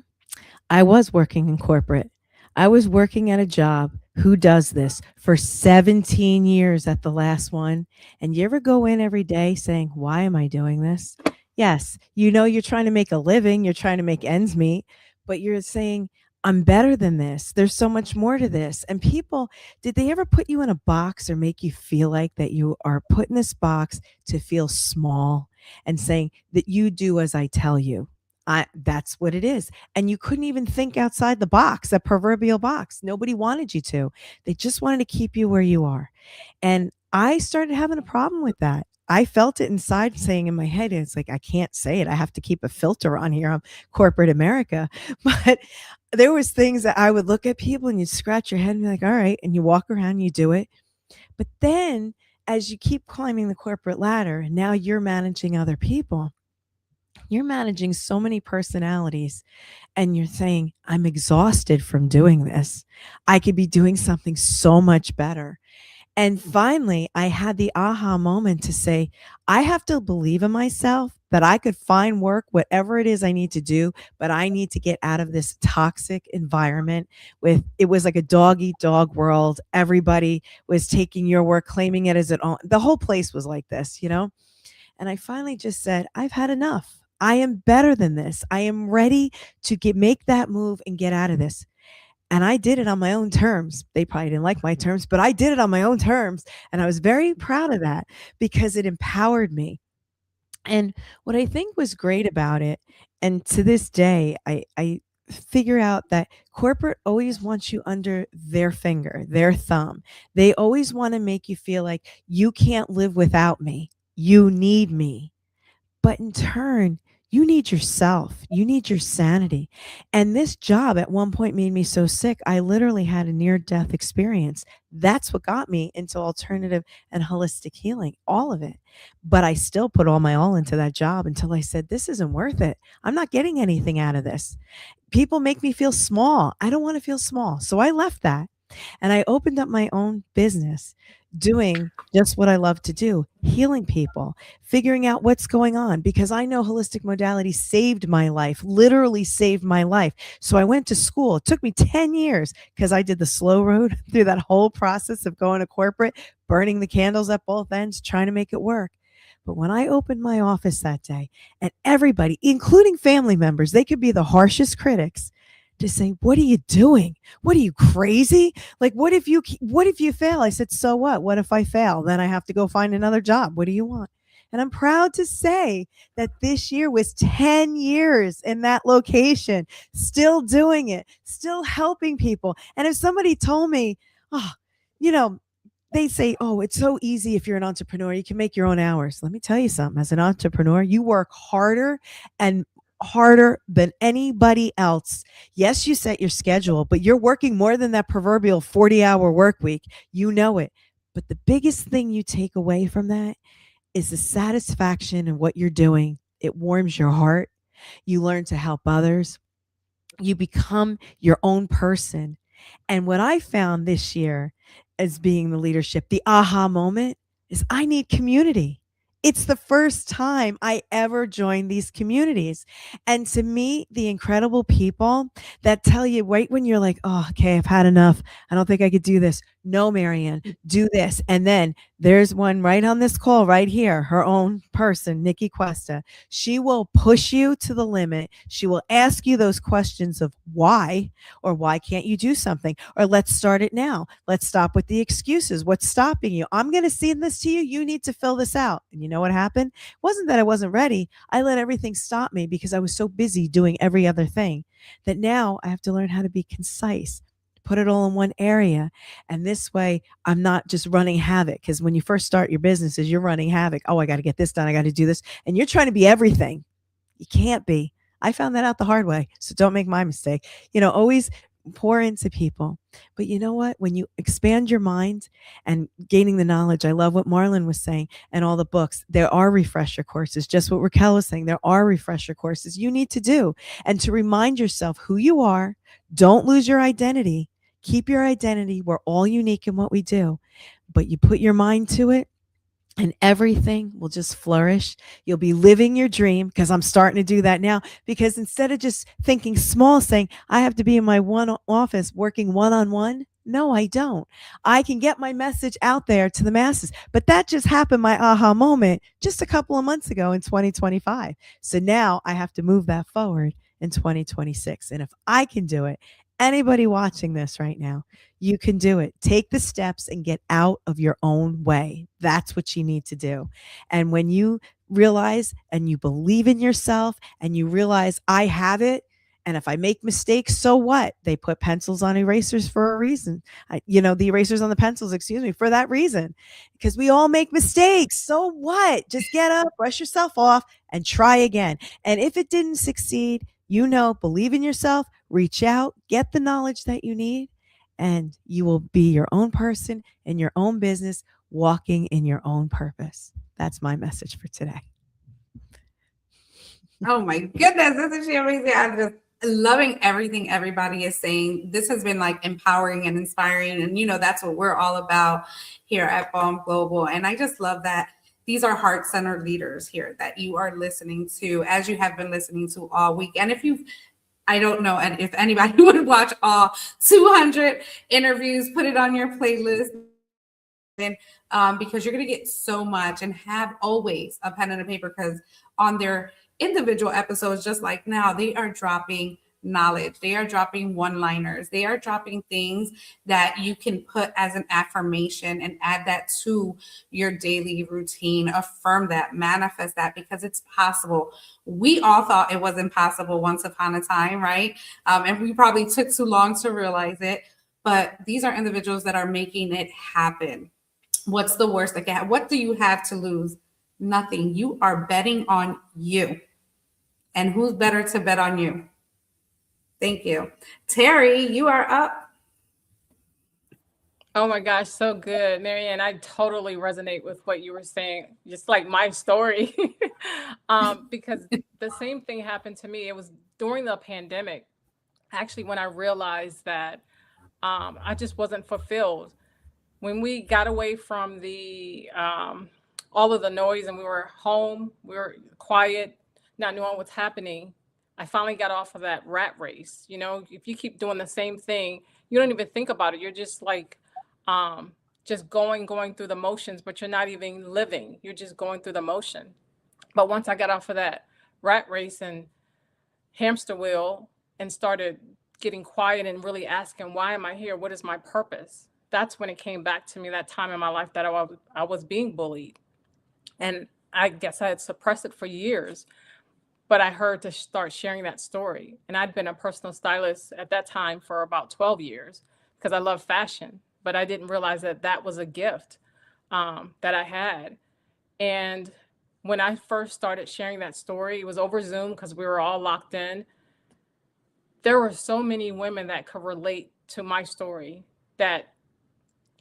I was working in corporate. I was working at a job. Who does this for 17 years at the last one? And you ever go in every day saying, why am I doing this? Yes, you know, you're trying to make a living, you're trying to make ends meet, but you're saying, I'm better than this. There's so much more to this. And people, did they ever put you in a box or make you feel like that you are put in this box to feel small and saying that you do as I tell you? That's what it is. And you couldn't even think outside the box, that proverbial box. Nobody wanted you to. They just wanted to keep you where you are. And I started having a problem with that. I felt it inside saying in my head, it's like, I can't say it. I have to keep a filter on here. I'm corporate America. But there was things that I would look at people and you'd scratch your head and be like, all right. And you walk around and you do it. But then as you keep climbing the corporate ladder, and now you're managing other people, you're managing so many personalities and you're saying, I'm exhausted from doing this. I could be doing something so much better. And finally, I had the aha moment to say, I have to believe in myself that I could find work, whatever it is I need to do, but I need to get out of this toxic environment with, it was like a dog eat dog world. Everybody was taking your work, claiming it as an own. The whole place was like this, you know? And I finally just said, I've had enough. I am better than this. I am ready to make that move and get out of this. And I did it on my own terms. They probably didn't like my terms, but I did it on my own terms. And I was very proud of that because it empowered me. And what I think was great about it, and to this day, I figure out that corporate always wants you under their finger, their thumb. They always want to make you feel like you can't live without me. You need me. But in turn, you need yourself. You need your sanity. And this job at one point made me so sick, I literally had a near death experience. That's what got me into alternative and holistic healing, all of it. But I still put all my all into that job until I said, this isn't worth it. I'm not getting anything out of this. People make me feel small. I don't want to feel small. So I left that and I opened up my own business doing just what I love to do, healing people, figuring out what's going on, because I know holistic modality saved my life, literally saved my life. So I went to school. It took me 10 years because I did the slow road through that whole process of going to corporate, burning the candles at both ends, trying to make it work. But when I opened my office that day, and everybody, including family members, they could be the harshest critics, to say, what are you doing? What are you, crazy? Like, what if you fail? I said, so what if I fail? Then I have to go find another job. What do you want? And I'm proud to say that this year was 10 years in that location, still doing it, still helping people. And if somebody told me, oh, you know, they say, oh, it's so easy if you're an entrepreneur, you can make your own hours. Let me tell you something. As an entrepreneur, you work harder and harder than anybody else. Yes, you set your schedule, but you're working more than that proverbial 40-hour work week. You know it. But the biggest thing you take away from that is the satisfaction in what you're doing. It warms your heart. You learn to help others. You become your own person. And what I found this year as being the leadership, the aha moment, is I need community. It's the first time I ever joined these communities. And to meet the incredible people that tell you right when you're like, oh, okay, I've had enough. I don't think I could do this. No, Marianne, do this. And then there's one right on this call right here, her own person, Nikki Cuesta. She will push you to the limit. She will ask you those questions of why, or why can't you do something? Or let's start it now. Let's stop with the excuses. What's stopping you? I'm going to send this to you. You need to fill this out. And you know what happened? It wasn't that I wasn't ready. I let everything stop me because I was so busy doing every other thing that now I have to learn how to be concise, put it all in one area. And this way I'm not just running havoc, because when you first start your businesses, you're running havoc. Oh, I got to get this done. I got to do this. And you're trying to be everything. You can't be. I found that out the hard way. So don't make my mistake. Always pour into people. But you know what? When you expand your mind and gaining the knowledge, I love what Marlon was saying and all the books. There are refresher courses, just what Raquel was saying. There are refresher courses you need to do. And to remind yourself who you are, don't lose your identity. Keep your identity. We're all unique in what we do, but you put your mind to it and everything will just flourish. You'll be living your dream, because I'm starting to do that now. Because instead of just thinking small, saying, I have to be in my one office working one on one. No, I don't. I can get my message out there to the masses. But that just happened, my aha moment, just a couple of months ago in 2025. So now I have to move that forward in 2026. And if I can do it, anybody watching this right now, you can do it. Take the steps and get out of your own way. That's what you need to do. And when you realize and you believe in yourself and you realize I have it, and if I make mistakes, so what? They put pencils on erasers for a reason. The erasers on the pencils, excuse me, for that reason. Because we all make mistakes. So what? Just get up, brush yourself off, and try again. And if it didn't succeed, believe in yourself, reach out, get the knowledge that you need, and you will be your own person in your own business, walking in your own purpose. That's my message for today. Oh my goodness, this is amazing. I'm just loving everything everybody is saying. This has been like empowering and inspiring. And that's what we're all about here at Balm Global. And I just love that these are heart-centered leaders here that you are listening to, as you have been listening to all week. And I don't know if anybody would watch all 200 interviews, put it on your playlist. And because you're going to get so much, and have always a pen and a paper, because on their individual episodes, just like now, they are dropping knowledge. They are dropping one-liners. They are dropping things that you can put as an affirmation and add that to your daily routine. Affirm that, manifest that, because it's possible. We all thought it was impossible once upon a time, right? And we probably took too long to realize it. But these are individuals that are making it happen. What's the worst that can happen? What do you have to lose? Nothing. You are betting on you. And who's better to bet on you? Thank you. Terry, you are up. Oh my gosh, so good. Marianne, I totally resonate with what you were saying, just like my story. Because the same thing happened to me. It was during the pandemic, actually, when I realized that I just wasn't fulfilled. When we got away from the all of the noise and we were home, we were quiet, not knowing what's happening, I finally got off of that rat race. If you keep doing the same thing, you don't even think about it. You're just like just going through the motions, but you're not even living. You're just going through the motion. But once I got off of that rat race and hamster wheel and started getting quiet and really asking, why am I here? What is my purpose? That's when it came back to me, that time in my life that I was being bullied. And I guess I had suppressed it for years, but I heard to start sharing that story. And I'd been a personal stylist at that time for about 12 years because I love fashion, but I didn't realize that that was a gift that I had. And when I first started sharing that story, it was over Zoom because we were all locked in. There were so many women that could relate to my story that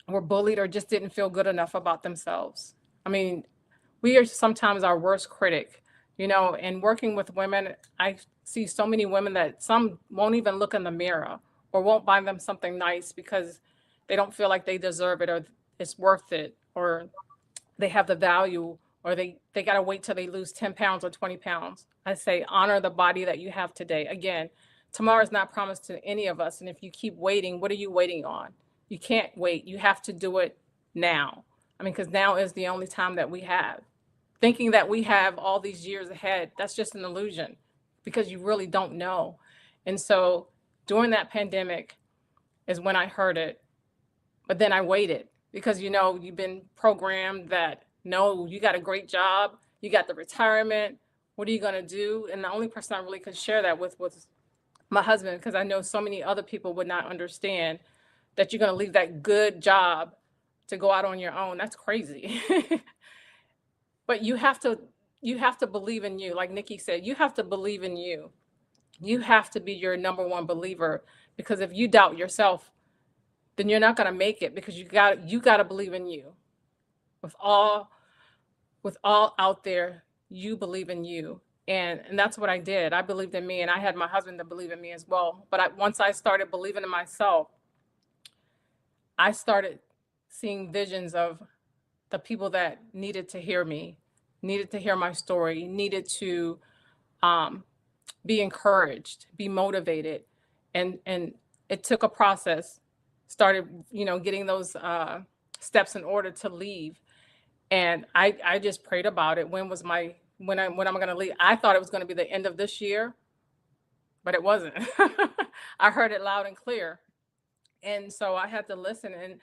were bullied or just didn't feel good enough about themselves. I mean, we are sometimes our worst critic, and working with women, I see so many women that some won't even look in the mirror or won't buy them something nice because they don't feel like they deserve it or it's worth it or they have the value or they got to wait till they lose 10 pounds or 20 pounds. I say, honor the body that you have today. Again, tomorrow is not promised to any of us. And if you keep waiting, what are you waiting on? You can't wait. You have to do it now. I mean, because now is the only time that we have. Thinking that we have all these years ahead, that's just an illusion because you really don't know. And so during that pandemic is when I heard it. But then I waited because, you've been programmed that, no, you got a great job. You got the retirement. What are you going to do? And the only person I really could share that with was my husband, because I know so many other people would not understand that you're going to leave that good job to go out on your own. That's crazy. But you have to believe in you. Like Nikki said, you have to believe in you. You have to be your number one believer, because if you doubt yourself, then you're not going to make it, because you got to believe in you. With all out there, you believe in you. And that's what I did. I believed in me, and I had my husband to believe in me as well. But once I started believing in myself, I started seeing visions of the people that needed to hear me, needed to hear my story, needed to be encouraged, be motivated. And it took a process. Started, getting those steps in order to leave. And I just prayed about it. When am I going to leave? I thought it was going to be the end of this year, but it wasn't. I heard it loud and clear. And so I had to listen, and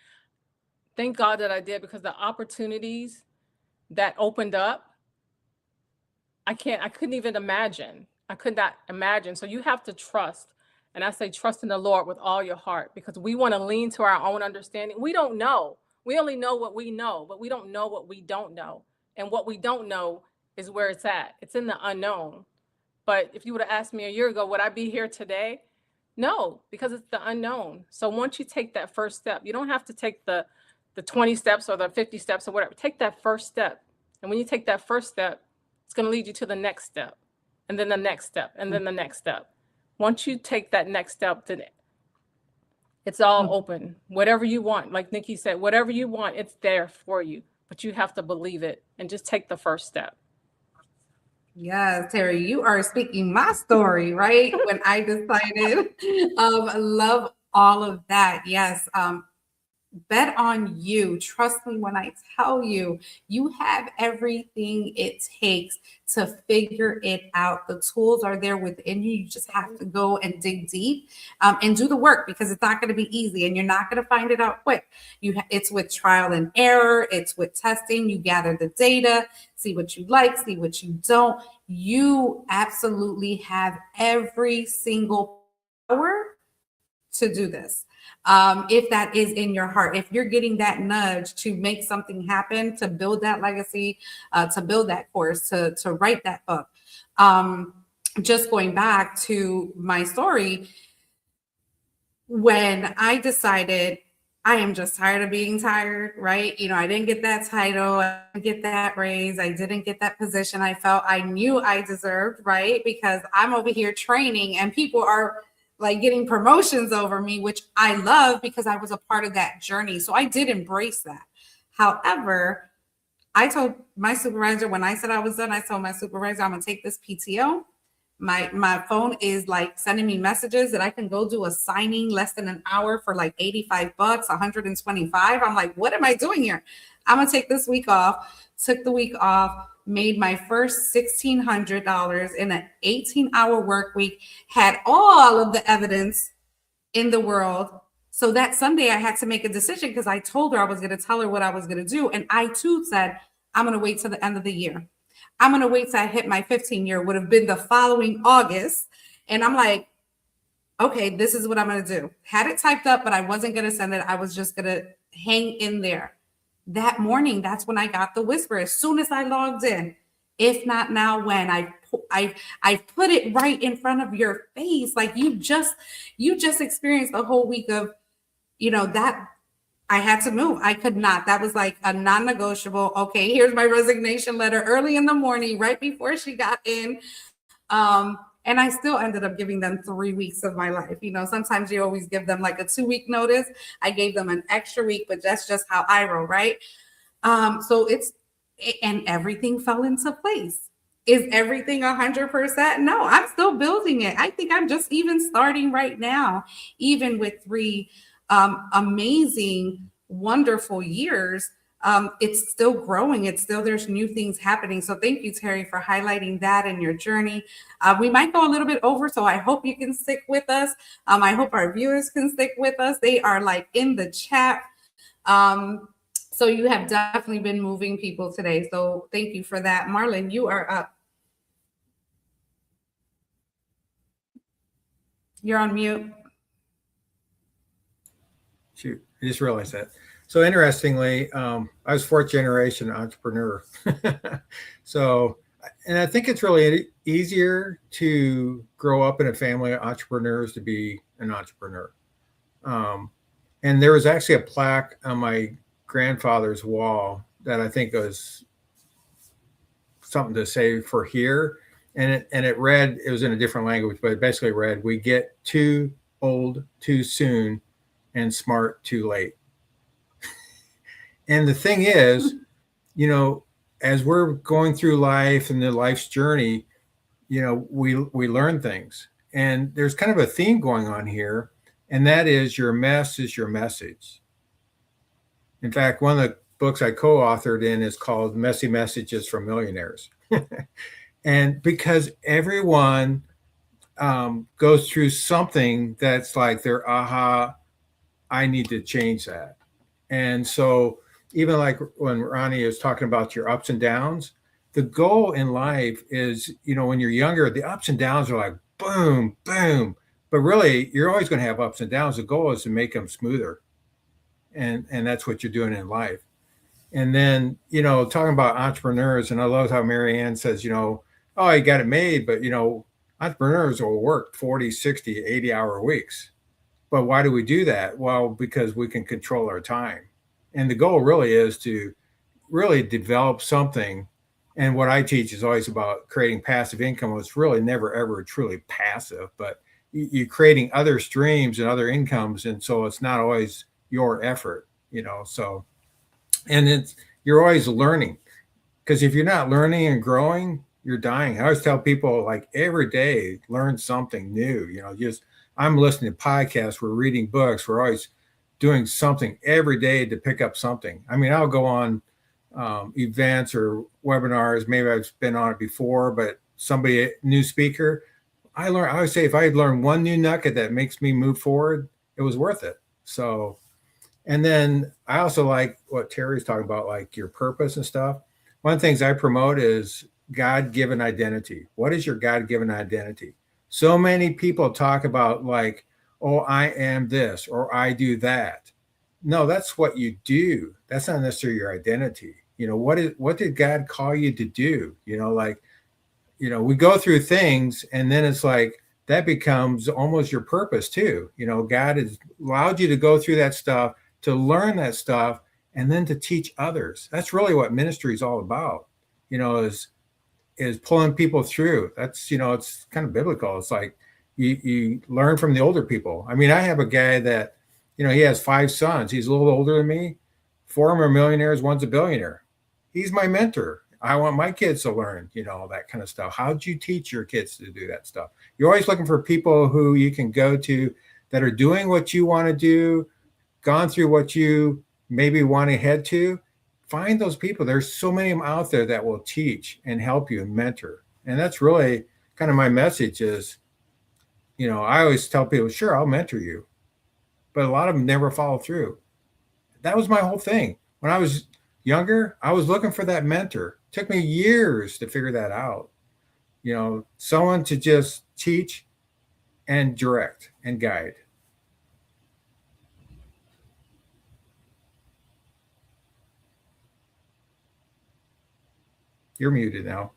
thank God that I did, because the opportunities that opened up, I couldn't even imagine. I could not imagine. So you have to trust. And I say, trust in the Lord with all your heart, because we want to lean to our own understanding. We don't know. We only know what we know, but we don't know what we don't know. And what we don't know is where it's at. It's in the unknown. But if you would have asked me a year ago, would I be here today? No, because it's the unknown. So once you take that first step, you don't have to take the 20 steps or the 50 steps or whatever. Take that first step. And when you take that first step, it's going to lead you to the next step, and then the next step, and then the next step. Once you take that next step, then it's all open. Whatever you want, like Nikki said, whatever you want, it's there for you. But you have to believe it and just take the first step. Yes, Terry, you are speaking my story, right? When I decided, love all of that. Yes. Bet on you. Trust me when I tell you, you have everything it takes to figure it out. The tools are there within you. You just have to go and dig deep and do the work, because it's not going to be easy, and you're not going to find it out quick. It's with trial and error. It's with testing. You gather the data, see what you like, see what you don't. You absolutely have every single power to do this. If that is in your heart, if you're getting that nudge to make something happen, to build that legacy, to build that course, to write that book. Just going back to my story, when I decided I am just tired of being tired, right? I didn't get that title, I didn't get that raise, I didn't get that position I felt I knew I deserved, right? Because I'm over here training and people are like getting promotions over me, which I love because I was a part of that journey. So I did embrace that. However, I told my supervisor, when I said I was done, I told my supervisor, I'm gonna take this PTO. My phone is like sending me messages that I can go do a signing less than an hour for like $85, $125. I'm like, what am I doing here? I'm gonna take this week off. Took the week off, made my first $1,600 in an 18-hour work week, had all of the evidence in the world. So that Sunday I had to make a decision, because I told her I was going to tell her what I was going to do. And I too said, I'm going to wait till the end of the year. I'm going to wait till I hit my 15-year, would have been the following August. And I'm like, okay, this is what I'm going to do. Had it typed up, but I wasn't going to send it. I was just going to hang in there. That morning, that's when I got the whisper. As soon as I logged in, if not now, when I put it right in front of your face, like you just experienced the whole week of, that I had to move. I could not. That was like a non-negotiable. Okay, here's my resignation letter early in the morning, right before she got in. And I still ended up giving them 3 weeks of my life. Sometimes you always give them like a 2-week notice. I gave them an extra week, but that's just how I roll, right? And everything fell into place. Is everything 100%? No, I'm still building it. I think I'm just even starting right now, even with 3 amazing, wonderful years. It's still growing. There's new things happening. So thank you, Terry, for highlighting that in your journey. We might go a little bit over, so I hope you can stick with us. I hope our viewers can stick with us. They are like in the chat. So you have definitely been moving people today. So thank you for that. Marlon, you are up. You're on mute. Shoot, I just realized that. So interestingly, I was 4th generation entrepreneur. So And I think it's really easier to grow up in a family of entrepreneurs to be an entrepreneur. And there was actually a plaque on my grandfather's wall that I think was something to say for here. And it read, it was in a different language, but it basically read, "We get too old too soon and smart too late." And the thing is, you know, as we're going through life and the life's journey, you know, we learn things. And there's kind of a theme going on here, and that is your mess is your message. In fact, one of the books I co-authored in is called Messy Messages from Millionaires. And because everyone goes through something that's like their aha, I need to change that. And so even like when Ronnie is talking about your ups and downs, the goal in life is, you know, when you're younger, the ups and downs are like boom, boom. But really, you're always going to have ups and downs. The goal is to make them smoother. And that's what you're doing in life. And then, you know, talking about entrepreneurs, and I love how Mary Ann says, you know, oh, you got it made, but, you know, entrepreneurs will work 40, 60, 80-hour weeks. But why do we do that? Well, because we can control our time. And the goal really is to really develop something. And what I teach is always about creating passive income. It's really never, ever truly passive, but you're creating other streams and other incomes. And so it's not always your effort, you know, so, and you're always learning, because if you're not learning and growing, you're dying. I always tell people, like, every day, learn something new, you know, just, I'm listening to podcasts, we're reading books, we're always doing something every day to pick up something. I mean, I'll go on events or webinars, maybe I've been on it before, but somebody, new speaker, I always say, if I learn one new nugget that makes me move forward, it was worth it. So, and then I also like what Terry's talking about, like your purpose and stuff. One of the things I promote is God-given identity. What is your God-given identity? So many people talk about, like, oh, I am this or I do that. No, that's what you do. That's not necessarily your identity. You know, what did God call you to do? You know, like, you know, we go through things and then it's like that becomes almost your purpose too. You know, God has allowed you to go through that stuff, to learn that stuff, and then to teach others. That's really what ministry is all about, you know, is pulling people through. That's, you know, it's kind of biblical. It's like you learn from the older people. I mean, I have a guy that, you know, he has 5 sons. He's a little older than me. 4 of them are millionaires, one's a billionaire. He's my mentor. I want my kids to learn, you know, that kind of stuff. How'd you teach your kids to do that stuff? You're always looking for people who you can go to that are doing what you want to do, gone through what you maybe want to head to. Find those people. There's so many of them out there that will teach and help you and mentor. And that's really kind of my message is, you know, I always tell people, sure, I'll mentor you. But a lot of them never follow through. That was my whole thing. When I was younger, I was looking for that mentor. It took me years to figure that out. You know, someone to just teach and direct and guide. You're muted now.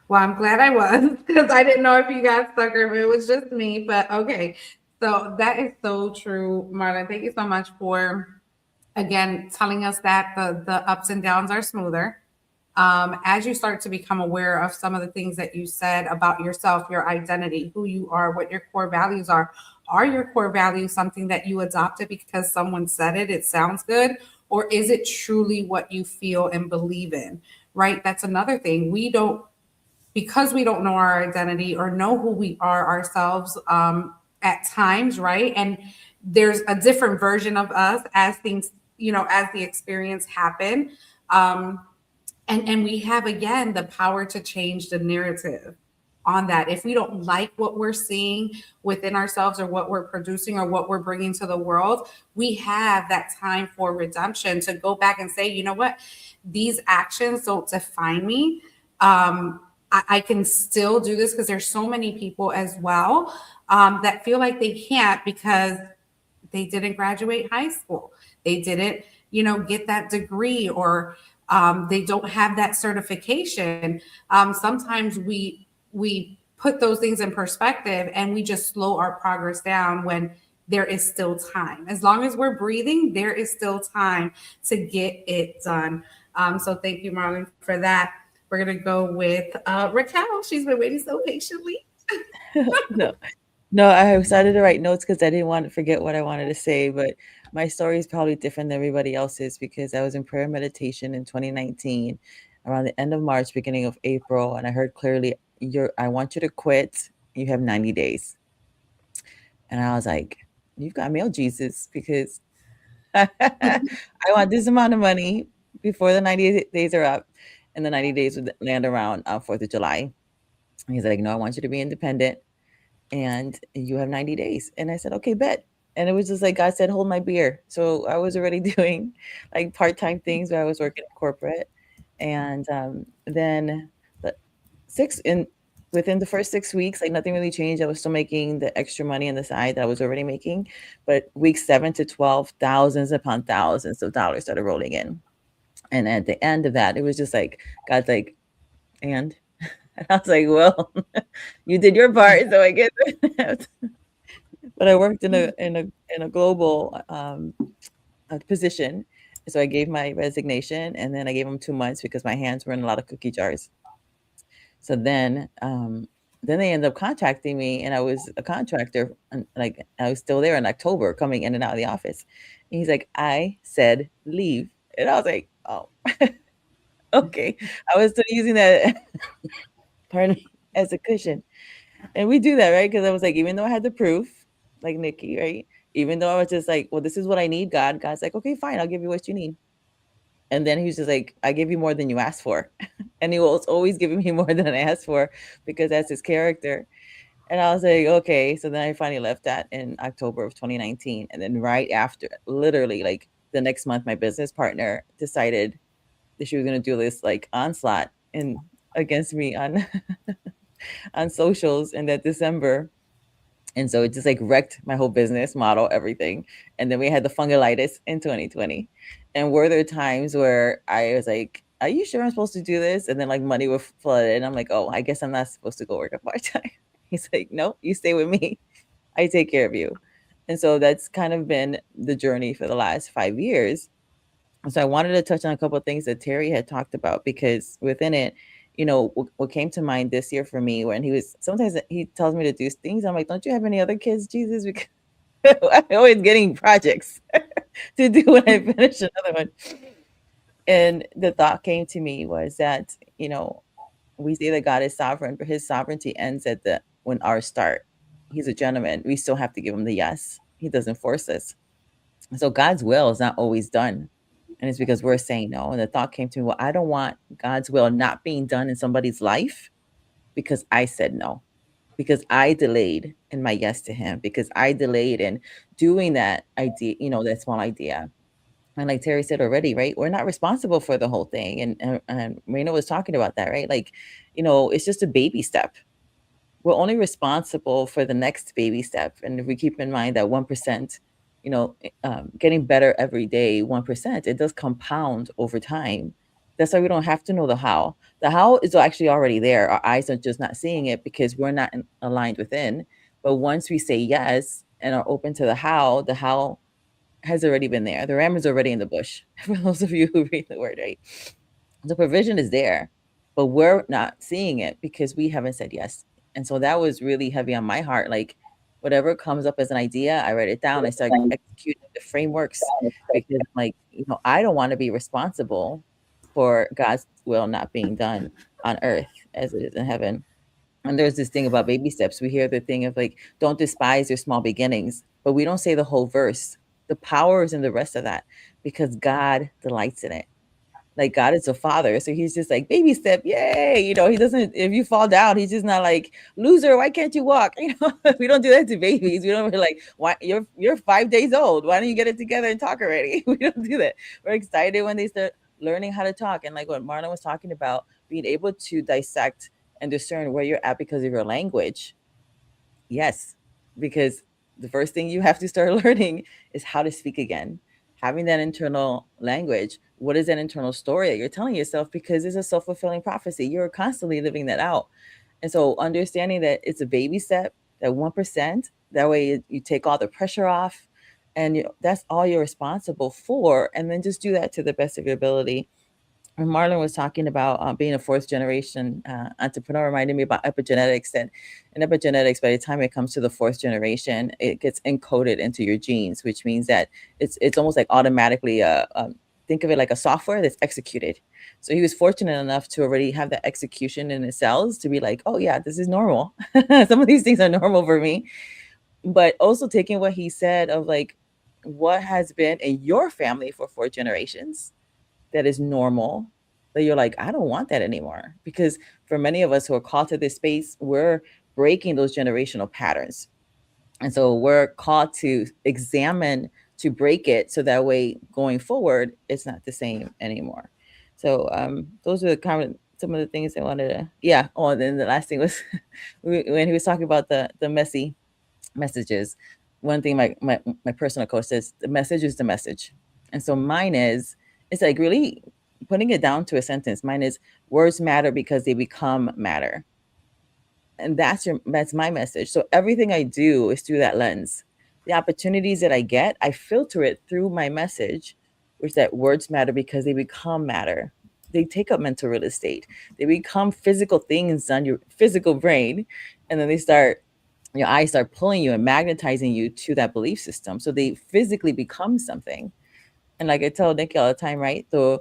Well, I'm glad I was, because I didn't know if you got stuck or if it was just me, but okay. So that is so true, Marlon. Thank you so much for, again, telling us that the ups and downs are smoother. As you start to become aware of some of the things that you said about yourself, your identity, who you are, what your core values are your core values something that you adopted because someone said it sounds good, or is it truly what you feel and believe in, right? That's another thing. Because we don't know our identity or know who we are ourselves at times, right? And there's a different version of us as things, you know, as the experience happen. And we have, again, the power to change the narrative on that. If we don't like what we're seeing within ourselves or what we're producing or what we're bringing to the world, we have that time for redemption to go back and say, you know what, these actions don't define me. I can still do this, because there's so many people as well that feel like they can't because they didn't graduate high school. They didn't get that degree, or they don't have that certification. Sometimes we put those things in perspective and we just slow our progress down when there is still time. As long as we're breathing, there is still time to get it done. So thank you, Marlon, for that. We're going to go with Raquel. She's been waiting so patiently. No, I started to write notes because I didn't want to forget what I wanted to say, but my story is probably different than everybody else's because I was in prayer meditation in 2019, around the end of March, beginning of April, and I heard clearly, I want you to quit. You have 90 days. And I was like, you've got mail, Jesus, because I want this amount of money before the 90 days are up, and the 90 days would land around 4th of July. And he's like, no, I want you to be independent, and you have 90 days. And I said, okay, bet. And it was just like God said, hold my beer. So I was already doing like part-time things where I was working corporate. And then within the first 6 weeks, like nothing really changed. I was still making the extra money on the side that I was already making. But week 7 to 12, thousands upon thousands of dollars started rolling in. And at the end of that, it was just like, God's like, and I was like, well, you did your part, so I guess. But I worked in a global position, so I gave my resignation, and then I gave them 2 months because my hands were in a lot of cookie jars. So then they ended up contacting me, and I was a contractor, and like I was still there in October, coming in and out of the office. And he's like, I said leave, and I was like, oh, okay. I was still using that pardon, as a cushion. And we do that, right? Because I was like, even though I had the proof, like Nikki, right? Even though I was just like, well, this is what I need, God. God's like, okay, fine, I'll give you what you need. And then he was just like, I give you more than you asked for. And he was always giving me more than I asked for because that's his character. And I was like, okay. So then I finally left that in October of 2019. And then right after, literally like the next month, my business partner decided that she was going to do this like onslaught against me on on socials in that December. And so it just like wrecked my whole business model, everything. And then we had the fungalitis in 2020. And were there times where I was like, are you sure I'm supposed to do this? And then like money would flood and I'm like, oh, I guess I'm not supposed to go work a part-time. He's like, no, you stay with me. I take care of you. And so that's kind of been the journey for the last 5 years. So I wanted to touch on a couple of things that Terry had talked about, because within it, what came to mind this year for me when sometimes he tells me to do things. I'm like, don't you have any other kids, Jesus? Because I'm always getting projects to do when I finish another one. And the thought came to me was that, we say that God is sovereign, but his sovereignty ends when ours start. He's a gentleman. We still have to give him the yes. He doesn't force us. So God's will is not always done. And it's because we're saying no. And the thought came to me, well, I don't want God's will not being done in somebody's life because I said no, because I delayed in my yes to him, because I delayed in doing that idea, that small idea. And like Terry said already, right? We're not responsible for the whole thing. And Marina was talking about that, right? Like, it's just a baby step. We're only responsible for the next baby step. And if we keep in mind that 1%, getting better every day, 1%, it does compound over time. That's why we don't have to know the how. The how is actually already there. Our eyes are just not seeing it because we're not aligned within. But once we say yes and are open to the how has already been there. The ram is already in the bush. For those of you who read the word, right? The provision is there, but we're not seeing it because we haven't said yes. And so that was really heavy on my heart. Like, whatever comes up as an idea, I write it down. I start executing the frameworks because, I don't want to be responsible for God's will not being done on earth as it is in heaven. And there's this thing about baby steps. We hear the thing of like, don't despise your small beginnings, but we don't say the whole verse. The power is in the rest of that because God delights in it. Like, God is a father, so he's just like, baby step, yay. He doesn't, if you fall down, he's just not like, loser, why can't you walk? We don't do that to babies. We don't like, why you're 5 days old. Why don't you get it together and talk already? We don't do that. We're excited when they start learning how to talk. And like what Marlon was talking about, being able to dissect and discern where you're at because of your language. Yes, because the first thing you have to start learning is how to speak again. having that internal language. What is that internal story that you're telling yourself? Because it's a self-fulfilling prophecy. You're constantly living that out. And so understanding that it's a baby step, that 1%, that way you take all the pressure off, and that's all you're responsible for. And then just do that to the best of your ability. When Marlon was talking about being a fourth generation entrepreneur, reminded me about epigenetics. And in epigenetics, by the time it comes to the fourth generation, it gets encoded into your genes, which means that it's almost like automatically think of it like a software that's executed. So he was fortunate enough to already have that execution in his cells to be like, oh yeah, this is normal. Some of these things are normal for me. But also taking what he said of like what has been in your family for 4 generations that is normal, that you're like, I don't want that anymore. Because for many of us who are called to this space, we're breaking those generational patterns. And so we're called to examine, to break it, so that way going forward, it's not the same anymore. So those are the kind of some of the things I wanted to, yeah. Oh, and then the last thing was when he was talking about the messy messages. One thing my personal coach says, the message is the message. And so mine is, it's like really putting it down to a sentence. Mine is, words matter because they become matter. And that's my message. So everything I do is through that lens. The opportunities that I get, I filter it through my message, which that words matter because they become matter. They take up mental real estate. They become physical things on your physical brain. And then your eyes start pulling you and magnetizing you to that belief system. So they physically become something. And like I tell Nikki all the time, right? The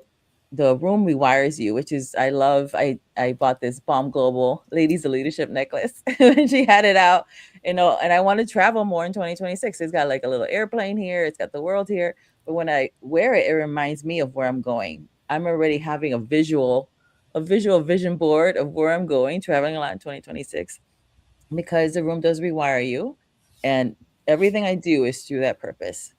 room rewires you, which is, I love. I bought this Bomb Global Ladies of Leadership necklace when she had it out, and I want to travel more in 2026. It's got like a little airplane here. It's got the world here. But when I wear it, it reminds me of where I'm going. I'm already having a visual vision board of where I'm going, traveling a lot in 2026, because the room does rewire you. And everything I do is through that purpose.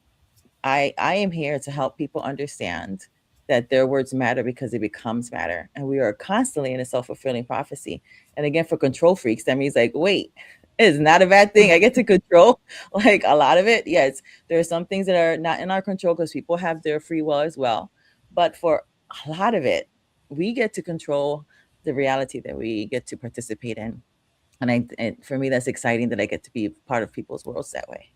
I am here to help people understand that their words matter because it becomes matter. And we are constantly in a self-fulfilling prophecy. And again, for control freaks, that means like, wait, it's not a bad thing. I get to control like a lot of it. Yes, there are some things that are not in our control because people have their free will as well. But for a lot of it, we get to control the reality that we get to participate in. And for me, that's exciting that I get to be part of people's worlds that way.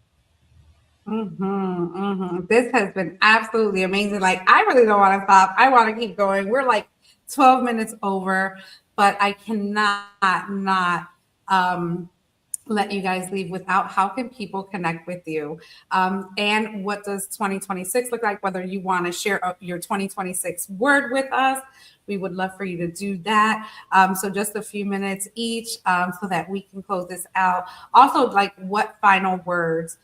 This has been absolutely amazing. Like, I really don't want to stop. I want to keep going. We're like 12 minutes over, but I cannot not let you guys leave without, how can people connect with you? And what does 2026 look like? Whether you want to share your 2026 word with us, we would love for you to do that. So just a few minutes each, so that we can close this out. Also, like, what final words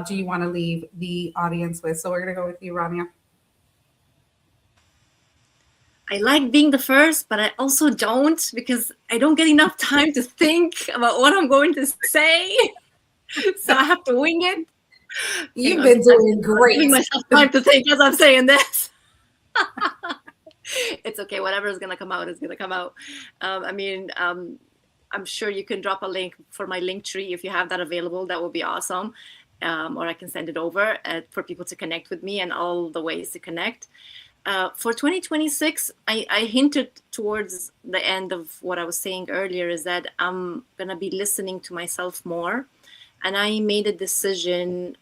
do you want to leave the audience with? So we're going to go with you, Rania. I like being the first, but I also don't, because I don't get enough time to think about what I'm going to say. So I have to wing it. You've been doing I'm great. giving myself time to think as I'm saying this. It's okay. Whatever is going to come out is going to come out. I'm sure you can drop a link for my link tree if you have that available. That would be awesome. Or I can send it over for people to connect with me and all the ways to connect. For 2026, I hinted towards the end of what I was saying earlier, is that I'm going to be listening to myself more. And I made a decision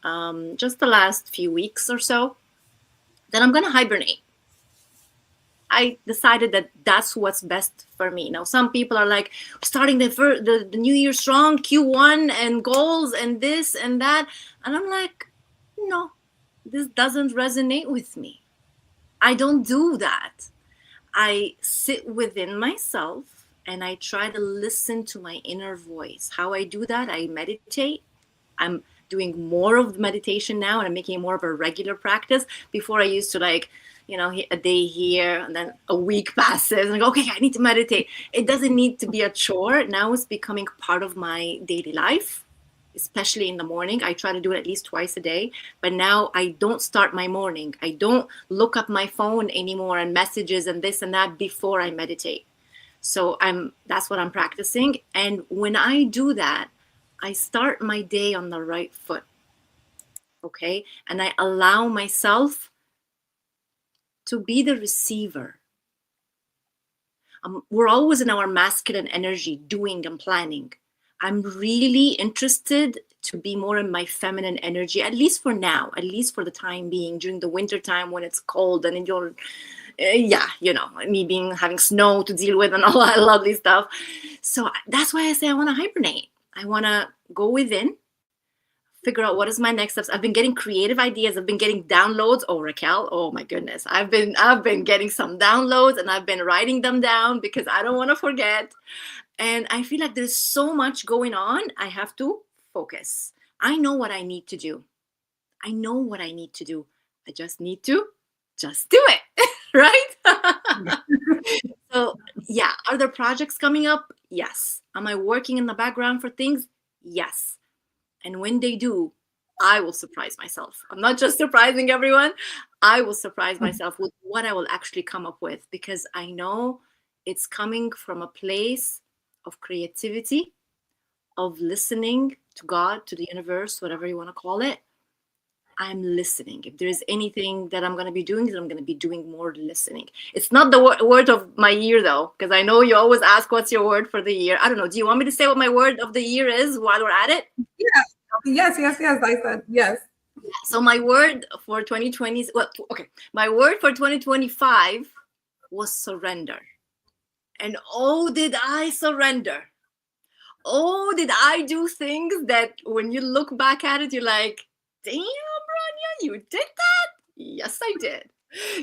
just the last few weeks or so that I'm going to hibernate. I decided that that's what's best for me. Now, some people are like, starting the new year strong, Q1 and goals and this and that. And I'm like, no, this doesn't resonate with me. I don't do that. I sit within myself and I try to listen to my inner voice. How I do that, I meditate. I'm doing more of meditation now, and I'm making it more of a regular practice. Before, I used to a day here and then a week passes and I go, okay, I need to meditate. It doesn't need to be a chore. Now it's becoming part of my daily life, especially in the morning. I try to do it at least twice a day, but now I don't start my morning. I don't look up my phone anymore and messages and this and that before I meditate. So that's what I'm practicing. And when I do that, I start my day on the right foot. Okay. And I allow myself to be the receiver. We're always in our masculine energy, doing and planning. I'm really interested to be more in my feminine energy, at least for now, at least for the time being, during the winter time when it's cold and you're, me having snow to deal with and all that lovely stuff. So that's why I say I want to hibernate. I want to go within, figure out what is my next steps. I've been getting creative ideas. I've been getting downloads. Oh, Raquel, oh my goodness. I've been getting some downloads and I've been writing them down because I don't want to forget. And I feel like there's so much going on. I have to focus. I know what I need to do. I just need to just do it. Right? So yeah, are there projects coming up? Yes. Am I working in the background for things? Yes. And when they do, I will surprise myself. I'm not just surprising everyone. I will surprise myself with what I will actually come up with, because I know it's coming from a place of creativity, of listening to God, to the universe, whatever you want to call it. I'm listening. If there's anything that I'm going to be doing, then I'm going to be doing more listening. It's not the word of my year, though, because I know you always ask, what's your word for the year? I don't know. Do you want me to say what my word of the year is while we're at it? Yeah. Yes. I said yes. So my word for 2020, my word for 2025 was surrender. And oh, did I surrender? Oh, did I do things that when you look back at it, you're like, damn, Rania, you did that? Yes, I did.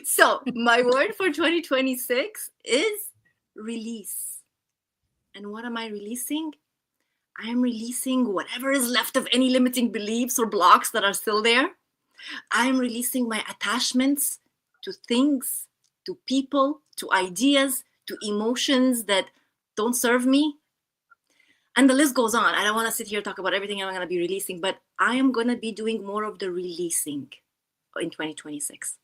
So my word for 2026 is release. And what am I releasing? I am releasing whatever is left of any limiting beliefs or blocks that are still there. I am releasing my attachments to things, to people, to ideas, to emotions that don't serve me. And the list goes on. I don't want to sit here and talk about everything I'm going to be releasing, but I am going to be doing more of the releasing in 2026.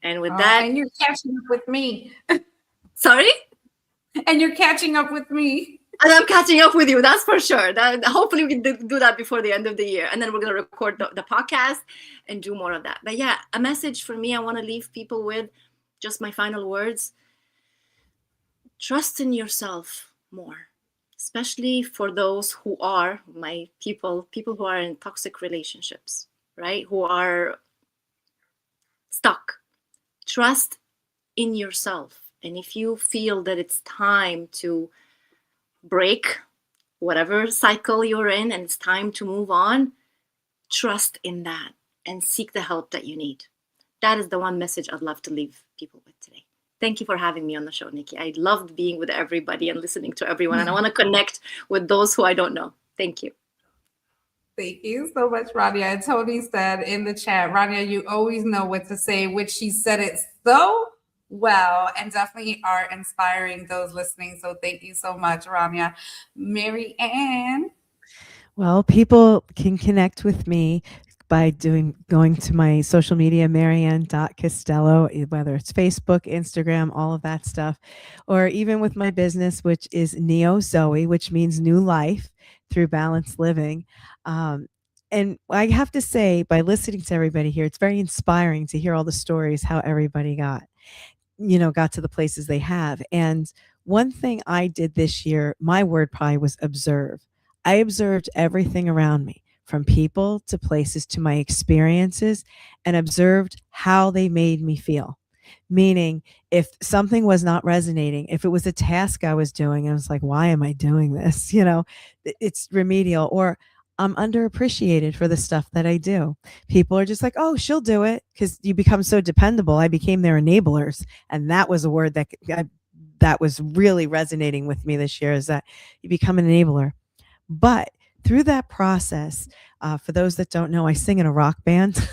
And with that... And you're catching up with me. Sorry? And you're catching up with me. And I'm catching up with you, that's for sure. Hopefully we can do that before the end of the year. And then we're going to record the podcast and do more of that. But yeah, a message for me, I want to leave people with just my final words. Trust in yourself more, especially for those who are my people who are in toxic relationships, right? Who are stuck. Trust in yourself. And if you feel that it's time to break whatever cycle you're in and it's time to move on, trust in that and seek the help that you need. That is the one message I'd love to leave people with today. Thank you for having me on the show, Nikki. I loved being with everybody and listening to everyone. And I want to connect with those who I don't know. Thank you. Thank you so much, Rania. And Tony said in the chat, Rania, you always know what to say, which she said it so well and definitely are inspiring those listening. So thank you so much, Rania. Mary Ann. Well, people can connect with me by going to my social media, marianne.costello, whether it's Facebook, Instagram, all of that stuff, or even with my business, which is Neo Zoe, which means new life through balanced living. And I have to say, by listening to everybody here, it's very inspiring to hear all the stories, how everybody got to the places they have. And one thing I did this year, my word probably was observe. I observed everything around me, from people to places to my experiences, and observed how they made me feel. Meaning, if something was not resonating, if it was a task I was doing, I was like, why am I doing this? It's remedial, or I'm underappreciated for the stuff that I do. People are just like, oh, she'll do it, because you become so dependable. I became their enablers. And that was a word that was really resonating with me this year, is that you become an enabler. But through that process, for those that don't know, I sing in a rock band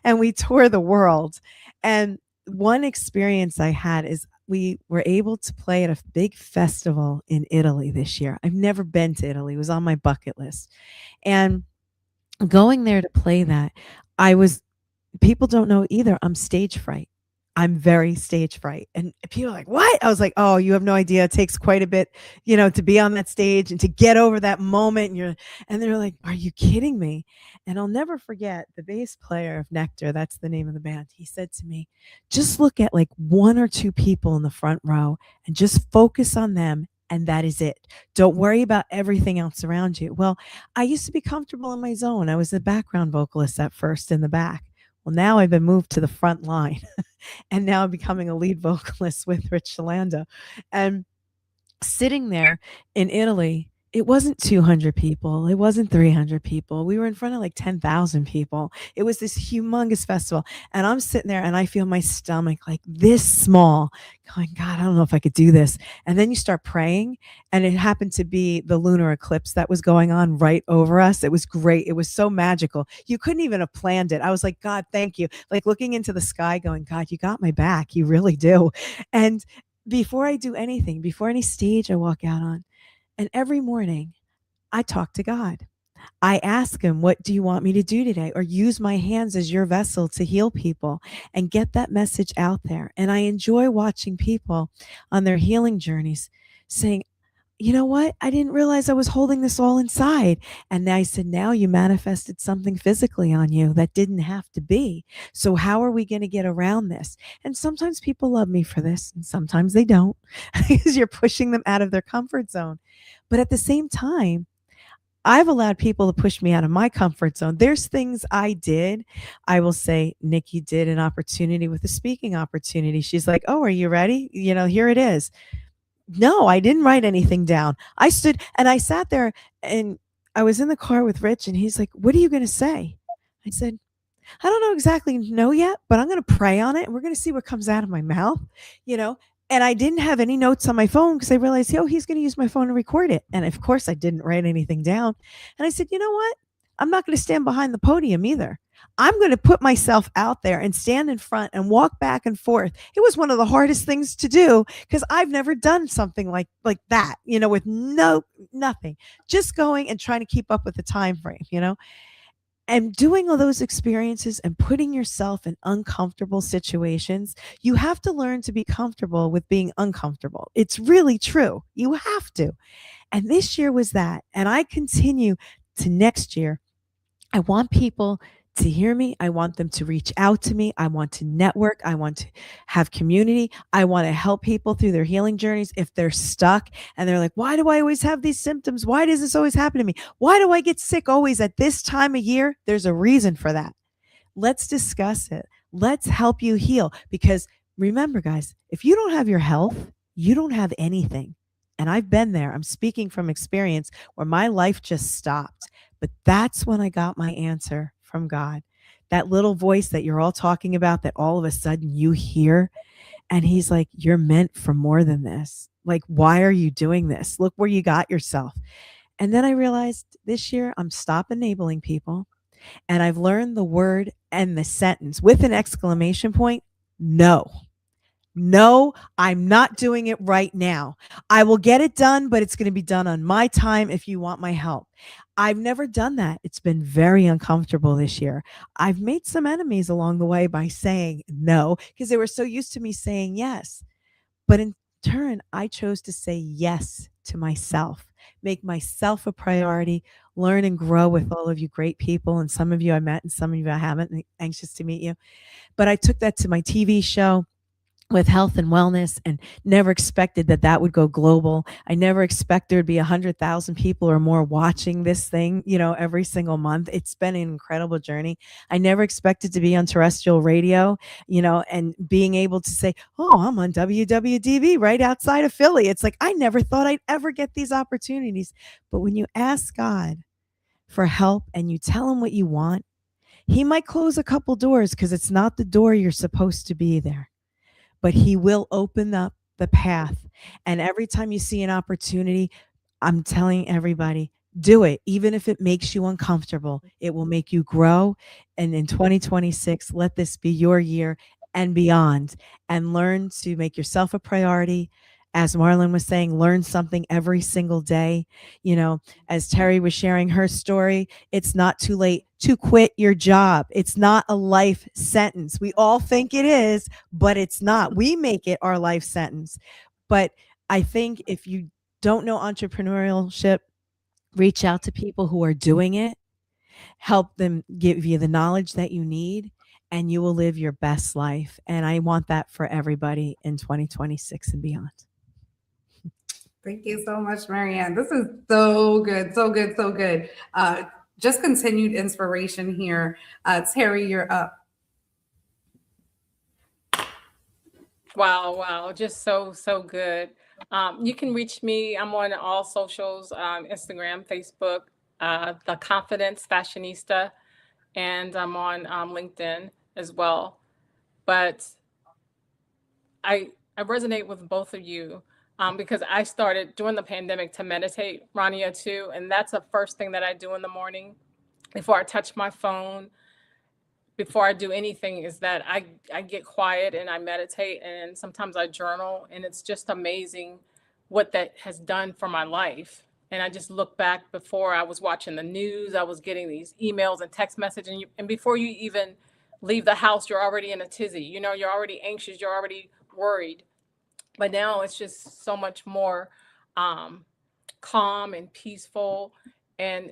and we tour the world. And one experience I had is we were able to play at a big festival in Italy this year. I've never been to Italy. It was on my bucket list. And going there to play that, people don't know either, I'm stage fright. I'm very stage fright. And people are like, what? I was like, oh, you have no idea. It takes quite a bit, to be on that stage and to get over that moment. And they're like, are you kidding me? And I'll never forget the bass player of Nectar. That's the name of the band. He said to me, just look at like one or two people in the front row and just focus on them. And that is it. Don't worry about everything else around you. Well, I used to be comfortable in my zone. I was the background vocalist at first in the back. Well, now I've been moved to the front line. And now I'm becoming a lead vocalist with Rich Shalanda. And sitting there in Italy, it wasn't 200 people. It wasn't 300 people. We were in front of like 10,000 people. It was this humongous festival. And I'm sitting there and I feel my stomach like this small, going, God, I don't know if I could do this. And then you start praying. And it happened to be the lunar eclipse that was going on right over us. It was great. It was so magical. You couldn't even have planned it. I was like, God, thank you. Like looking into the sky going, God, you got my back. You really do. And before I do anything, before any stage I walk out on, and every morning I talk to God. I ask him, what do you want me to do today? Or use my hands as your vessel to heal people and get that message out there. And I enjoy watching people on their healing journeys saying, you know what? I didn't realize I was holding this all inside. And I said, now you manifested something physically on you that didn't have to be. So how are we going to get around this? And sometimes people love me for this and sometimes they don't because you're pushing them out of their comfort zone. But at the same time, I've allowed people to push me out of my comfort zone. There's things I did. I will say, Nikki did an opportunity with a speaking opportunity. She's like, oh, are you ready? Here it is. No, I didn't write anything down. I stood and I sat there and I was in the car with Rich and he's like, what are you going to say? I said, I don't know yet, but I'm going to pray on it and we're going to see what comes out of my mouth, you know? And I didn't have any notes on my phone because I realized, he's going to use my phone to record it. And of course I didn't write anything down. And I said, you know what? I'm not going to stand behind the podium either. I'm going to put myself out there and stand in front and walk back and forth. It was one of the hardest things to do because I've never done something like that, with nothing, just going and trying to keep up with the time frame, and doing all those experiences and putting yourself in uncomfortable situations. You have to learn to be comfortable with being uncomfortable. It's really true. You have to. And this year was that. And I continue to next year. I want people to hear me. I want them to reach out to me. I want to network. I want to have community. I want to help people through their healing journeys. If they're stuck and they're like, why do I always have these symptoms? Why does this always happen to me? Why do I get sick always at this time of year? There's a reason for that. Let's discuss it. Let's help you heal. Because remember, guys, if you don't have your health, you don't have anything. And I've been there. I'm speaking from experience where my life just stopped. But that's when I got my answer from God. That little voice that you're all talking about that all of a sudden you hear. And he's like, you're meant for more than this. Like, why are you doing this? Look where you got yourself. And then I realized this year I'm stop enabling people. And I've learned the word and the sentence with an exclamation point. No. No, I'm not doing it right now. I will get it done, but it's going to be done on my time if you want my help. I've never done that. It's been very uncomfortable this year. I've made some enemies along the way by saying no because they were so used to me saying yes. But in turn, I chose to say yes to myself, make myself a priority, learn and grow with all of you great people. And some of you I met and some of you I haven't. And anxious to meet you. But I took that to my TV show with health and wellness and never expected that would go global. I never expected there'd be 100,000 people or more watching this thing, every single month. It's been an incredible journey. I never expected to be on terrestrial radio, and being able to say, oh, I'm on WWDB right outside of Philly. It's like, I never thought I'd ever get these opportunities. But when you ask God for help and you tell him what you want, he might close a couple doors because it's not the door you're supposed to be there. But he will open up the path. And every time you see an opportunity, I'm telling everybody, do it. Even if it makes you uncomfortable, it will make you grow. And in 2026, let this be your year and beyond. And learn to make yourself a priority. As Marlon was saying, learn something every single day. As Terry was sharing her story, it's not too late to quit your job. It's not a life sentence. We all think it is, but it's not. We make it our life sentence. But I think if you don't know entrepreneurship, reach out to people who are doing it, help them give you the knowledge that you need, and you will live your best life. And I want that for everybody in 2026 and beyond. Thank you so much, Marianne. This is so good, so good, so good. Just continued inspiration here. Terry, you're up. Wow. Just so good. You can reach me. I'm on all socials, Instagram, Facebook, The Confidence Fashionista, and I'm on LinkedIn as well. But I resonate with both of you because I started during the pandemic to meditate, Rania, too. And that's the first thing that I do in the morning before I touch my phone, before I do anything, is that I get quiet and I meditate, and sometimes I journal, and it's just amazing what that has done for my life. And I just look back before I was watching the news, I was getting these emails and text messages, and before you even leave the house, you're already in a tizzy. You know, you're already anxious, you're already worried. But now it's just so much more calm and peaceful, and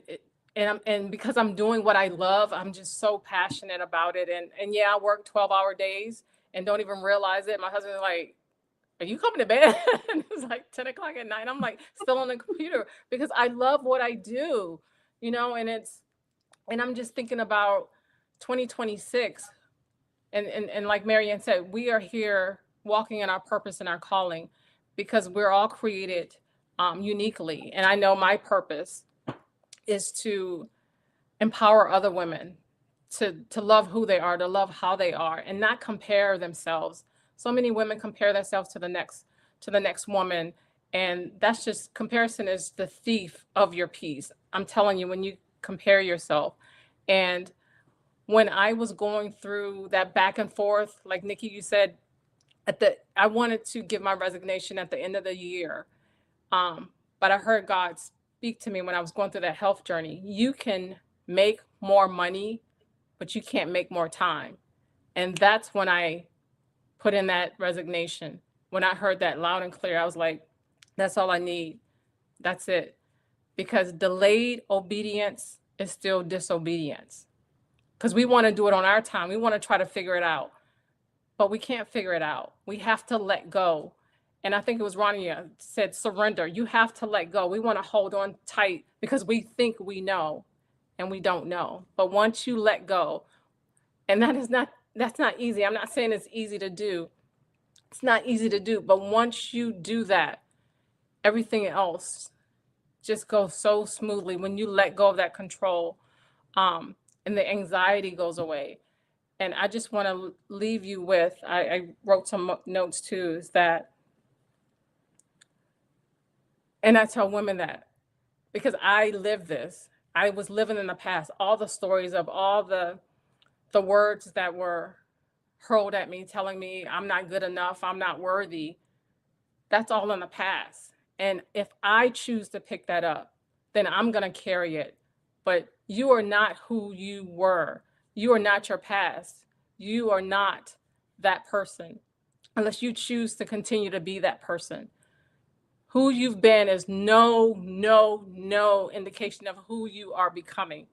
and because I'm doing what I love, I'm just so passionate about it. And yeah, I work 12-hour days and don't even realize it. My husband's like, "Are you coming to bed?" And it's like 10 o'clock at night. I'm like still on the computer because I love what I do, you know. And I'm just thinking about 2026, and like Marianne said, we are here walking in our purpose and our calling because we're all created uniquely. And I know my purpose is to empower other women to love who they are, to love how they are, and not compare themselves. So many women compare themselves to the next woman, and that's just, comparison is the thief of your peace. I'm telling you, when you compare yourself. And when I was going through that back and forth, like Nikki, you said, I wanted to give my resignation at the end of the year. But I heard God speak to me when I was going through that health journey. You can make more money, but you can't make more time. And that's when I put in that resignation. When I heard that loud and clear, I was like, that's all I need. That's it. Because delayed obedience is still disobedience. Because we want to do it on our time. We want to try to figure it out. But we can't figure it out. We have to let go. And I think it was Rania said, surrender. You have to let go. We want to hold on tight because we think we know, and we don't know. But once you let go, and that's not easy. I'm not saying it's easy to do. It's not easy to do. But once you do that, everything else just goes so smoothly when you let go of that control, and the anxiety goes away. And I just want to leave you with, I wrote some notes too, is that, and I tell women that because I live this. I was living in the past, all the stories of all the words that were hurled at me, telling me I'm not good enough, I'm not worthy. That's all in the past. And if I choose to pick that up, then I'm going to carry it. But you are not who you were. You are not your past. You are not that person unless you choose to continue to be that person. Who you've been is no indication of who you are becoming.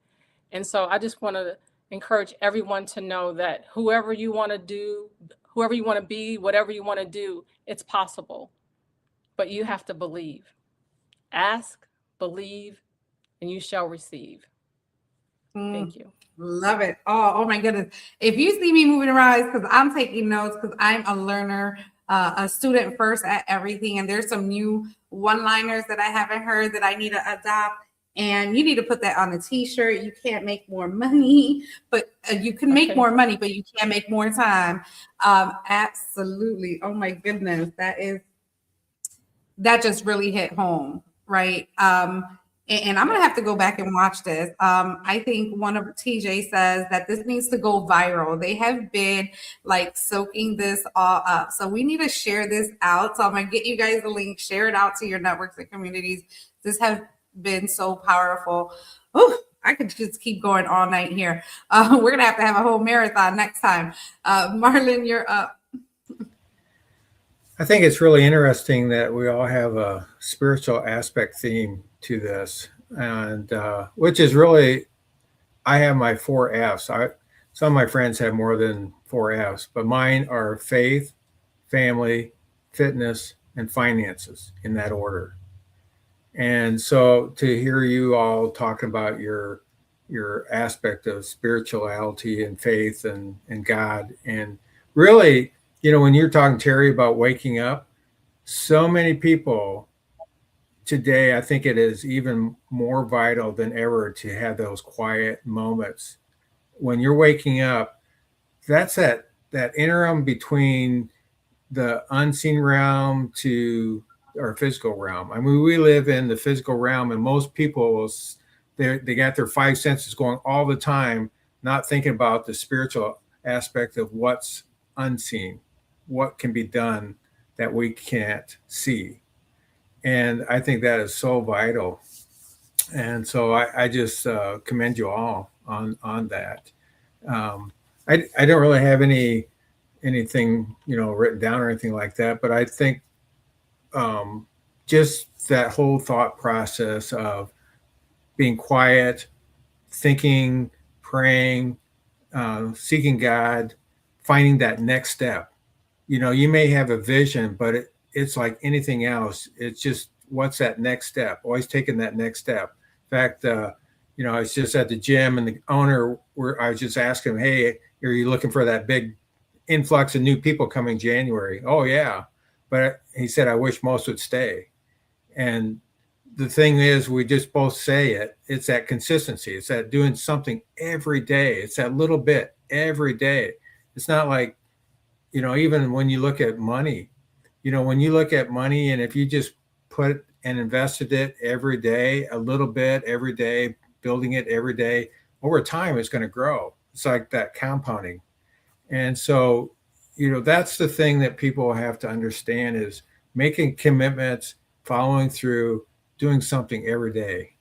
And so I just want to encourage everyone to know that whoever you want to do, whoever you want to be, whatever you want to do, it's possible. But you have to believe. Ask, believe, and you shall receive. Thank you. Love it. Oh my goodness. If you see me moving around, because I'm taking notes, because I'm a learner, a student first at everything. And there's some new one-liners that I haven't heard that I need to adopt. And you need to put that on a t-shirt. You can't make more money, but you can make more money, but you can't make more time. Absolutely. Oh my goodness. That just really hit home, right? And I'm gonna have to go back and watch this. I think one of TJ says that this needs to go viral. They have been like soaking this all up. So we need to share this out. So I'm gonna get you guys the link, share it out to your networks and communities. This has been so powerful. Oh, I could just keep going all night here. We're gonna have to have a whole marathon next time. Marlon, you're up. I think it's really interesting that we all have a spiritual aspect theme to this, and which is really, I have my 4 Fs. Some of my friends have more than 4 Fs, but mine are faith, family, fitness, and finances in that order. And so to hear you all talking about your aspect of spirituality and faith and God, and really, when you're talking, Terry, about waking up, so many people today, I think it is even more vital than ever to have those quiet moments when you're waking up. That's that interim between the unseen realm to our physical realm. I mean, we live in the physical realm, and most people, they got their 5 senses going all the time, not thinking about the spiritual aspect of what's unseen, what can be done that we can't see. And I think that is so vital. And so I just commend you all on that. I don't really have anything written down or anything like that, but I think just that whole thought process of being quiet, thinking, praying, seeking God, finding that next step. You may have a vision, but it's like anything else. It's just, what's that next step? Always taking that next step. In fact, I was just at the gym, and the owner, I was just asking him, hey, are you looking for that big influx of new people coming January? Oh, yeah. But he said, I wish most would stay. And the thing is, we just both say it. It's that consistency. It's that doing something every day. It's that little bit every day. It's not like, even when you look at money, when you look at money, and if you just put and invested it every day, a little bit every day, building it every day, over time, it's going to grow. It's like that compounding. And so, that's the thing that people have to understand, is making commitments, following through, doing something every day.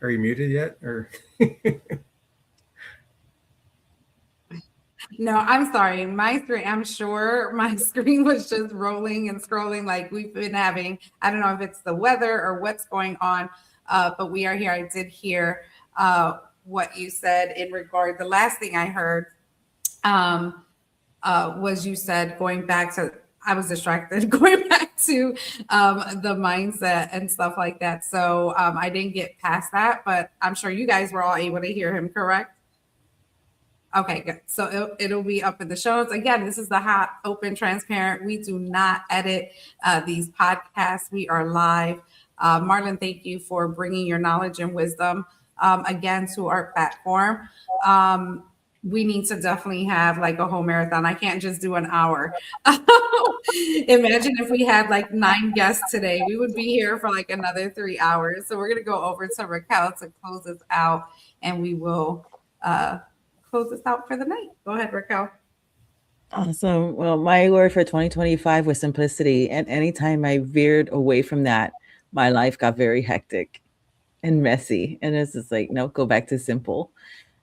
Are you muted yet? Or No, I'm sorry. I'm sure my screen was just rolling and scrolling like we've been having. I don't know if it's the weather or what's going on, but we are here. I did hear what you said in regard. The last thing I heard was you said going back to, I was distracted, going back to the mindset and stuff like that. So I didn't get past that, but I'm sure you guys were all able to hear him, correct? Okay, good. So it'll be up in the show notes. Again, this is the hot, open, transparent. We do not edit these podcasts. We are live. Marlon, thank you for bringing your knowledge and wisdom again to our platform. We need to definitely have like a whole marathon. I can't just do an hour. Imagine if we had like 9 guests today. We would be here for like another 3 hours. So we're going to go over to Raquel to close us out, and we will close us out for the night. Go ahead, Raquel. Awesome. Well, my word for 2025 was simplicity. And anytime I veered away from that, my life got very hectic and messy. And it's just like, no, go back to simple.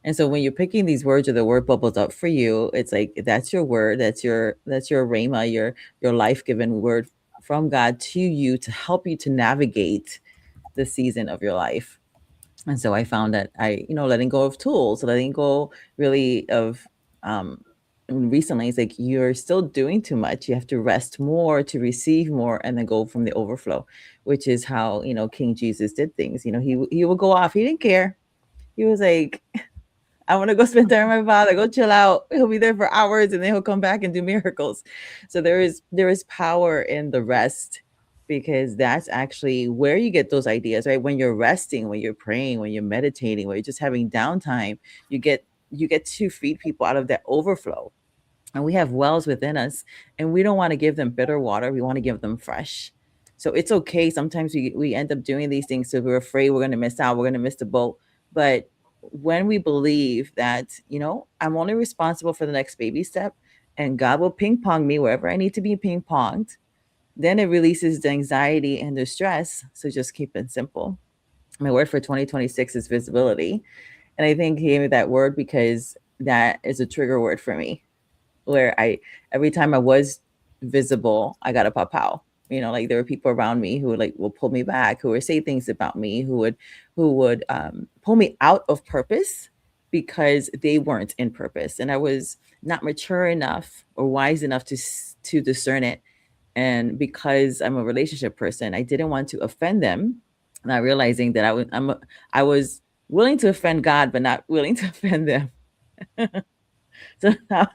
And so when you're picking these words, or the word bubbles up for you, it's like, that's your word. That's your rhema, your life-given word from God to you to help you to navigate the season of your life. And so I found that letting go of tools, letting go really of, recently, it's like, you're still doing too much. You have to rest more to receive more, and then go from the overflow, which is how, King Jesus did things. He would go off. He didn't care. He was like, I want to go spend time with my Father, go chill out. He'll be there for hours, and then he'll come back and do miracles. So there is power in the rest, because that's actually where you get those ideas, right? When you're resting, when you're praying, when you're meditating, when you're just having downtime, you get to feed people out of that overflow. And we have wells within us, and we don't want to give them bitter water. We want to give them fresh. So it's okay. Sometimes we end up doing these things, so we're afraid we're going to miss out. We're going to miss the boat. But when we believe that, I'm only responsible for the next baby step and God will ping pong me wherever I need to be ping ponged, then it releases the anxiety and the stress. So just keep it simple. My word for 2026 is visibility. And I think he gave me that word because that is a trigger word for me, where every time I was visible, I got a pow. Like there were people around me who will pull me back, who would say things about me, who would pull me out of purpose because they weren't in purpose, and I was not mature enough or wise enough to discern it. And because I'm a relationship person, I didn't want to offend them, not realizing that I was willing to offend God, but not willing to offend them. So now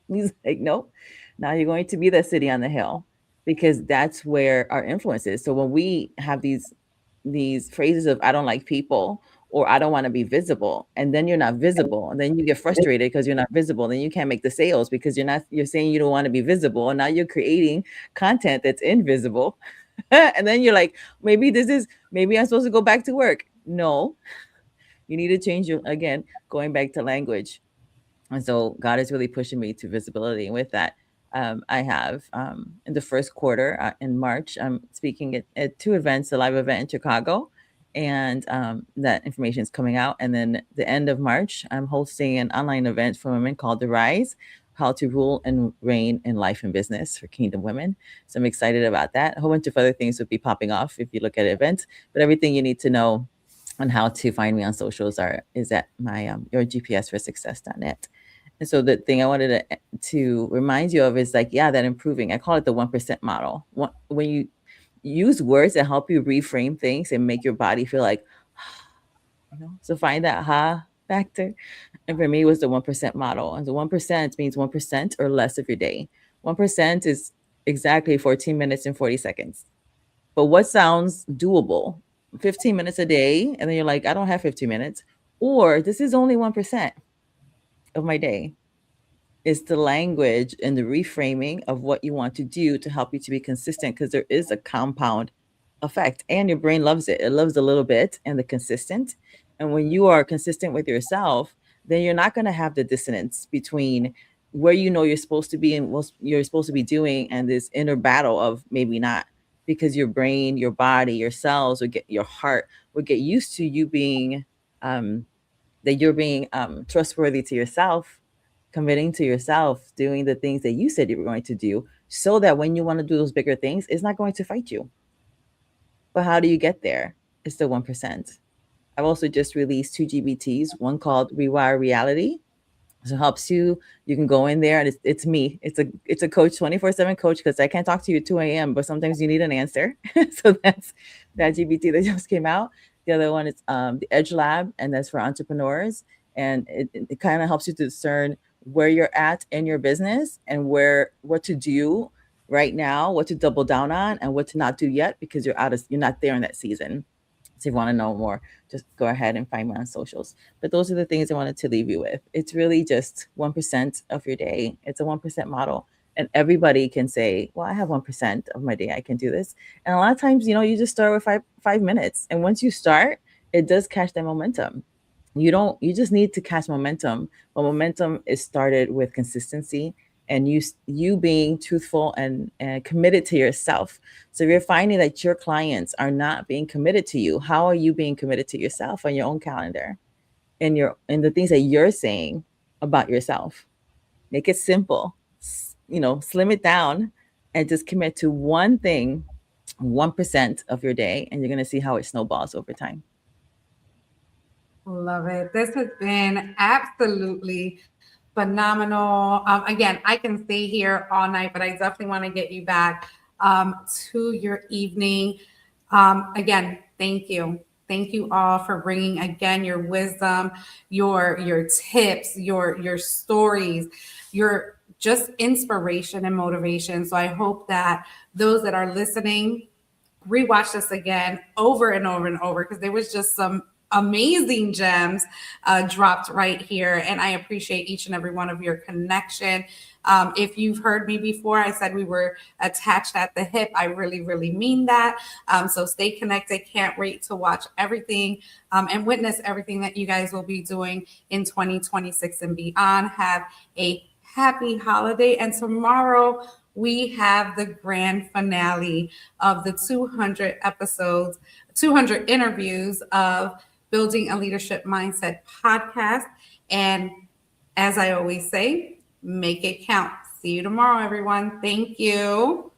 he's like, nope, now you're going to be the city on the hill, because that's where our influence is. So when we have these phrases of I don't like people, or I don't want to be visible, and then you're not visible, and then you get frustrated because you're not visible, then you can't make the sales because you're saying you don't want to be visible, and now you're creating content that's invisible. And then you're like, maybe I'm supposed to go back to work. No, you need to change again, going back to language. And so God is really pushing me to visibility. And with that, I have in the first quarter in March, I'm speaking at 2 events, a live event in Chicago, and that information is coming out. And then the end of March, I'm hosting an online event for women called The Rise, How to Rule and Reign in Life and Business for Kingdom Women. So I'm excited about that. A whole bunch of other things will be popping off if you look at events, but everything you need to know on how to find me on socials is at my yourgpsforsuccess.net. And so the thing I wanted to remind you of is that improving. I call it the 1% model. When you use words that help you reframe things and make your body feel like, so find that factor. And for me, it was the 1% model. And the 1% means 1% or less of your day. 1% is exactly 14 minutes and 40 seconds. But what sounds doable? 15 minutes a day. And then you're like, I don't have 15 minutes. Or this is only 1% of my day. It's the language and the reframing of what you want to do to help you to be consistent, because there is a compound effect and your brain loves it. It loves a little bit and the consistent. And when you are consistent with yourself, then you're not going to have the dissonance between where you're supposed to be and what you're supposed to be doing and this inner battle of maybe not, because your brain, your body, your cells your heart will get used to you being that you're being trustworthy to yourself, committing to yourself, doing the things that you said you were going to do, so that when you want to do those bigger things, it's not going to fight you. But how do you get there? It's the 1%. I've also just released 2 GBTs, one called Rewire Reality. So it helps you can go in there, and it's me. It's a coach, 24/7 coach, because I can't talk to you at 2 a.m., but sometimes you need an answer. So that's that GBT that just came out. The other one is the Edge Lab, and that's for entrepreneurs. And it kind of helps you to discern where you're at in your business and what to do right now, what to double down on, and what to not do yet, because you're not there in that season. So if you want to know more, just go ahead and find me on socials. But those are the things I wanted to leave you with. It's really just 1% of your day. It's a 1% model. And everybody can say, well, I have 1% of my day. I can do this. And a lot of times, you just start with five minutes. And once you start, it does catch that momentum. You just need to catch momentum. But momentum is started with consistency and you being truthful and committed to yourself. So if you're finding that your clients are not being committed to you, how are you being committed to yourself on your own calendar and the things that you're saying about yourself? Make it simple, slim it down, and just commit to one thing, 1% of your day, and you're going to see how it snowballs over time. Love it. This has been absolutely phenomenal. Again, I can stay here all night, but I definitely want to get you back to your evening. Again, thank you. Thank you all for bringing, again, your wisdom, your tips, your stories, your just inspiration and motivation. So I hope that those that are listening rewatch this again over and over and over, because there was just some amazing gems dropped right here. And I appreciate each and every one of your connection. If you've heard me before, I said we were attached at the hip. I really, really mean that. So stay connected. Can't wait to watch everything and witness everything that you guys will be doing in 2026 and beyond. Have a happy holiday. And tomorrow we have the grand finale of the 200 episodes, 200 interviews of Building a Leadership Mindset podcast. And as I always say, make it count. See you tomorrow, everyone. Thank you.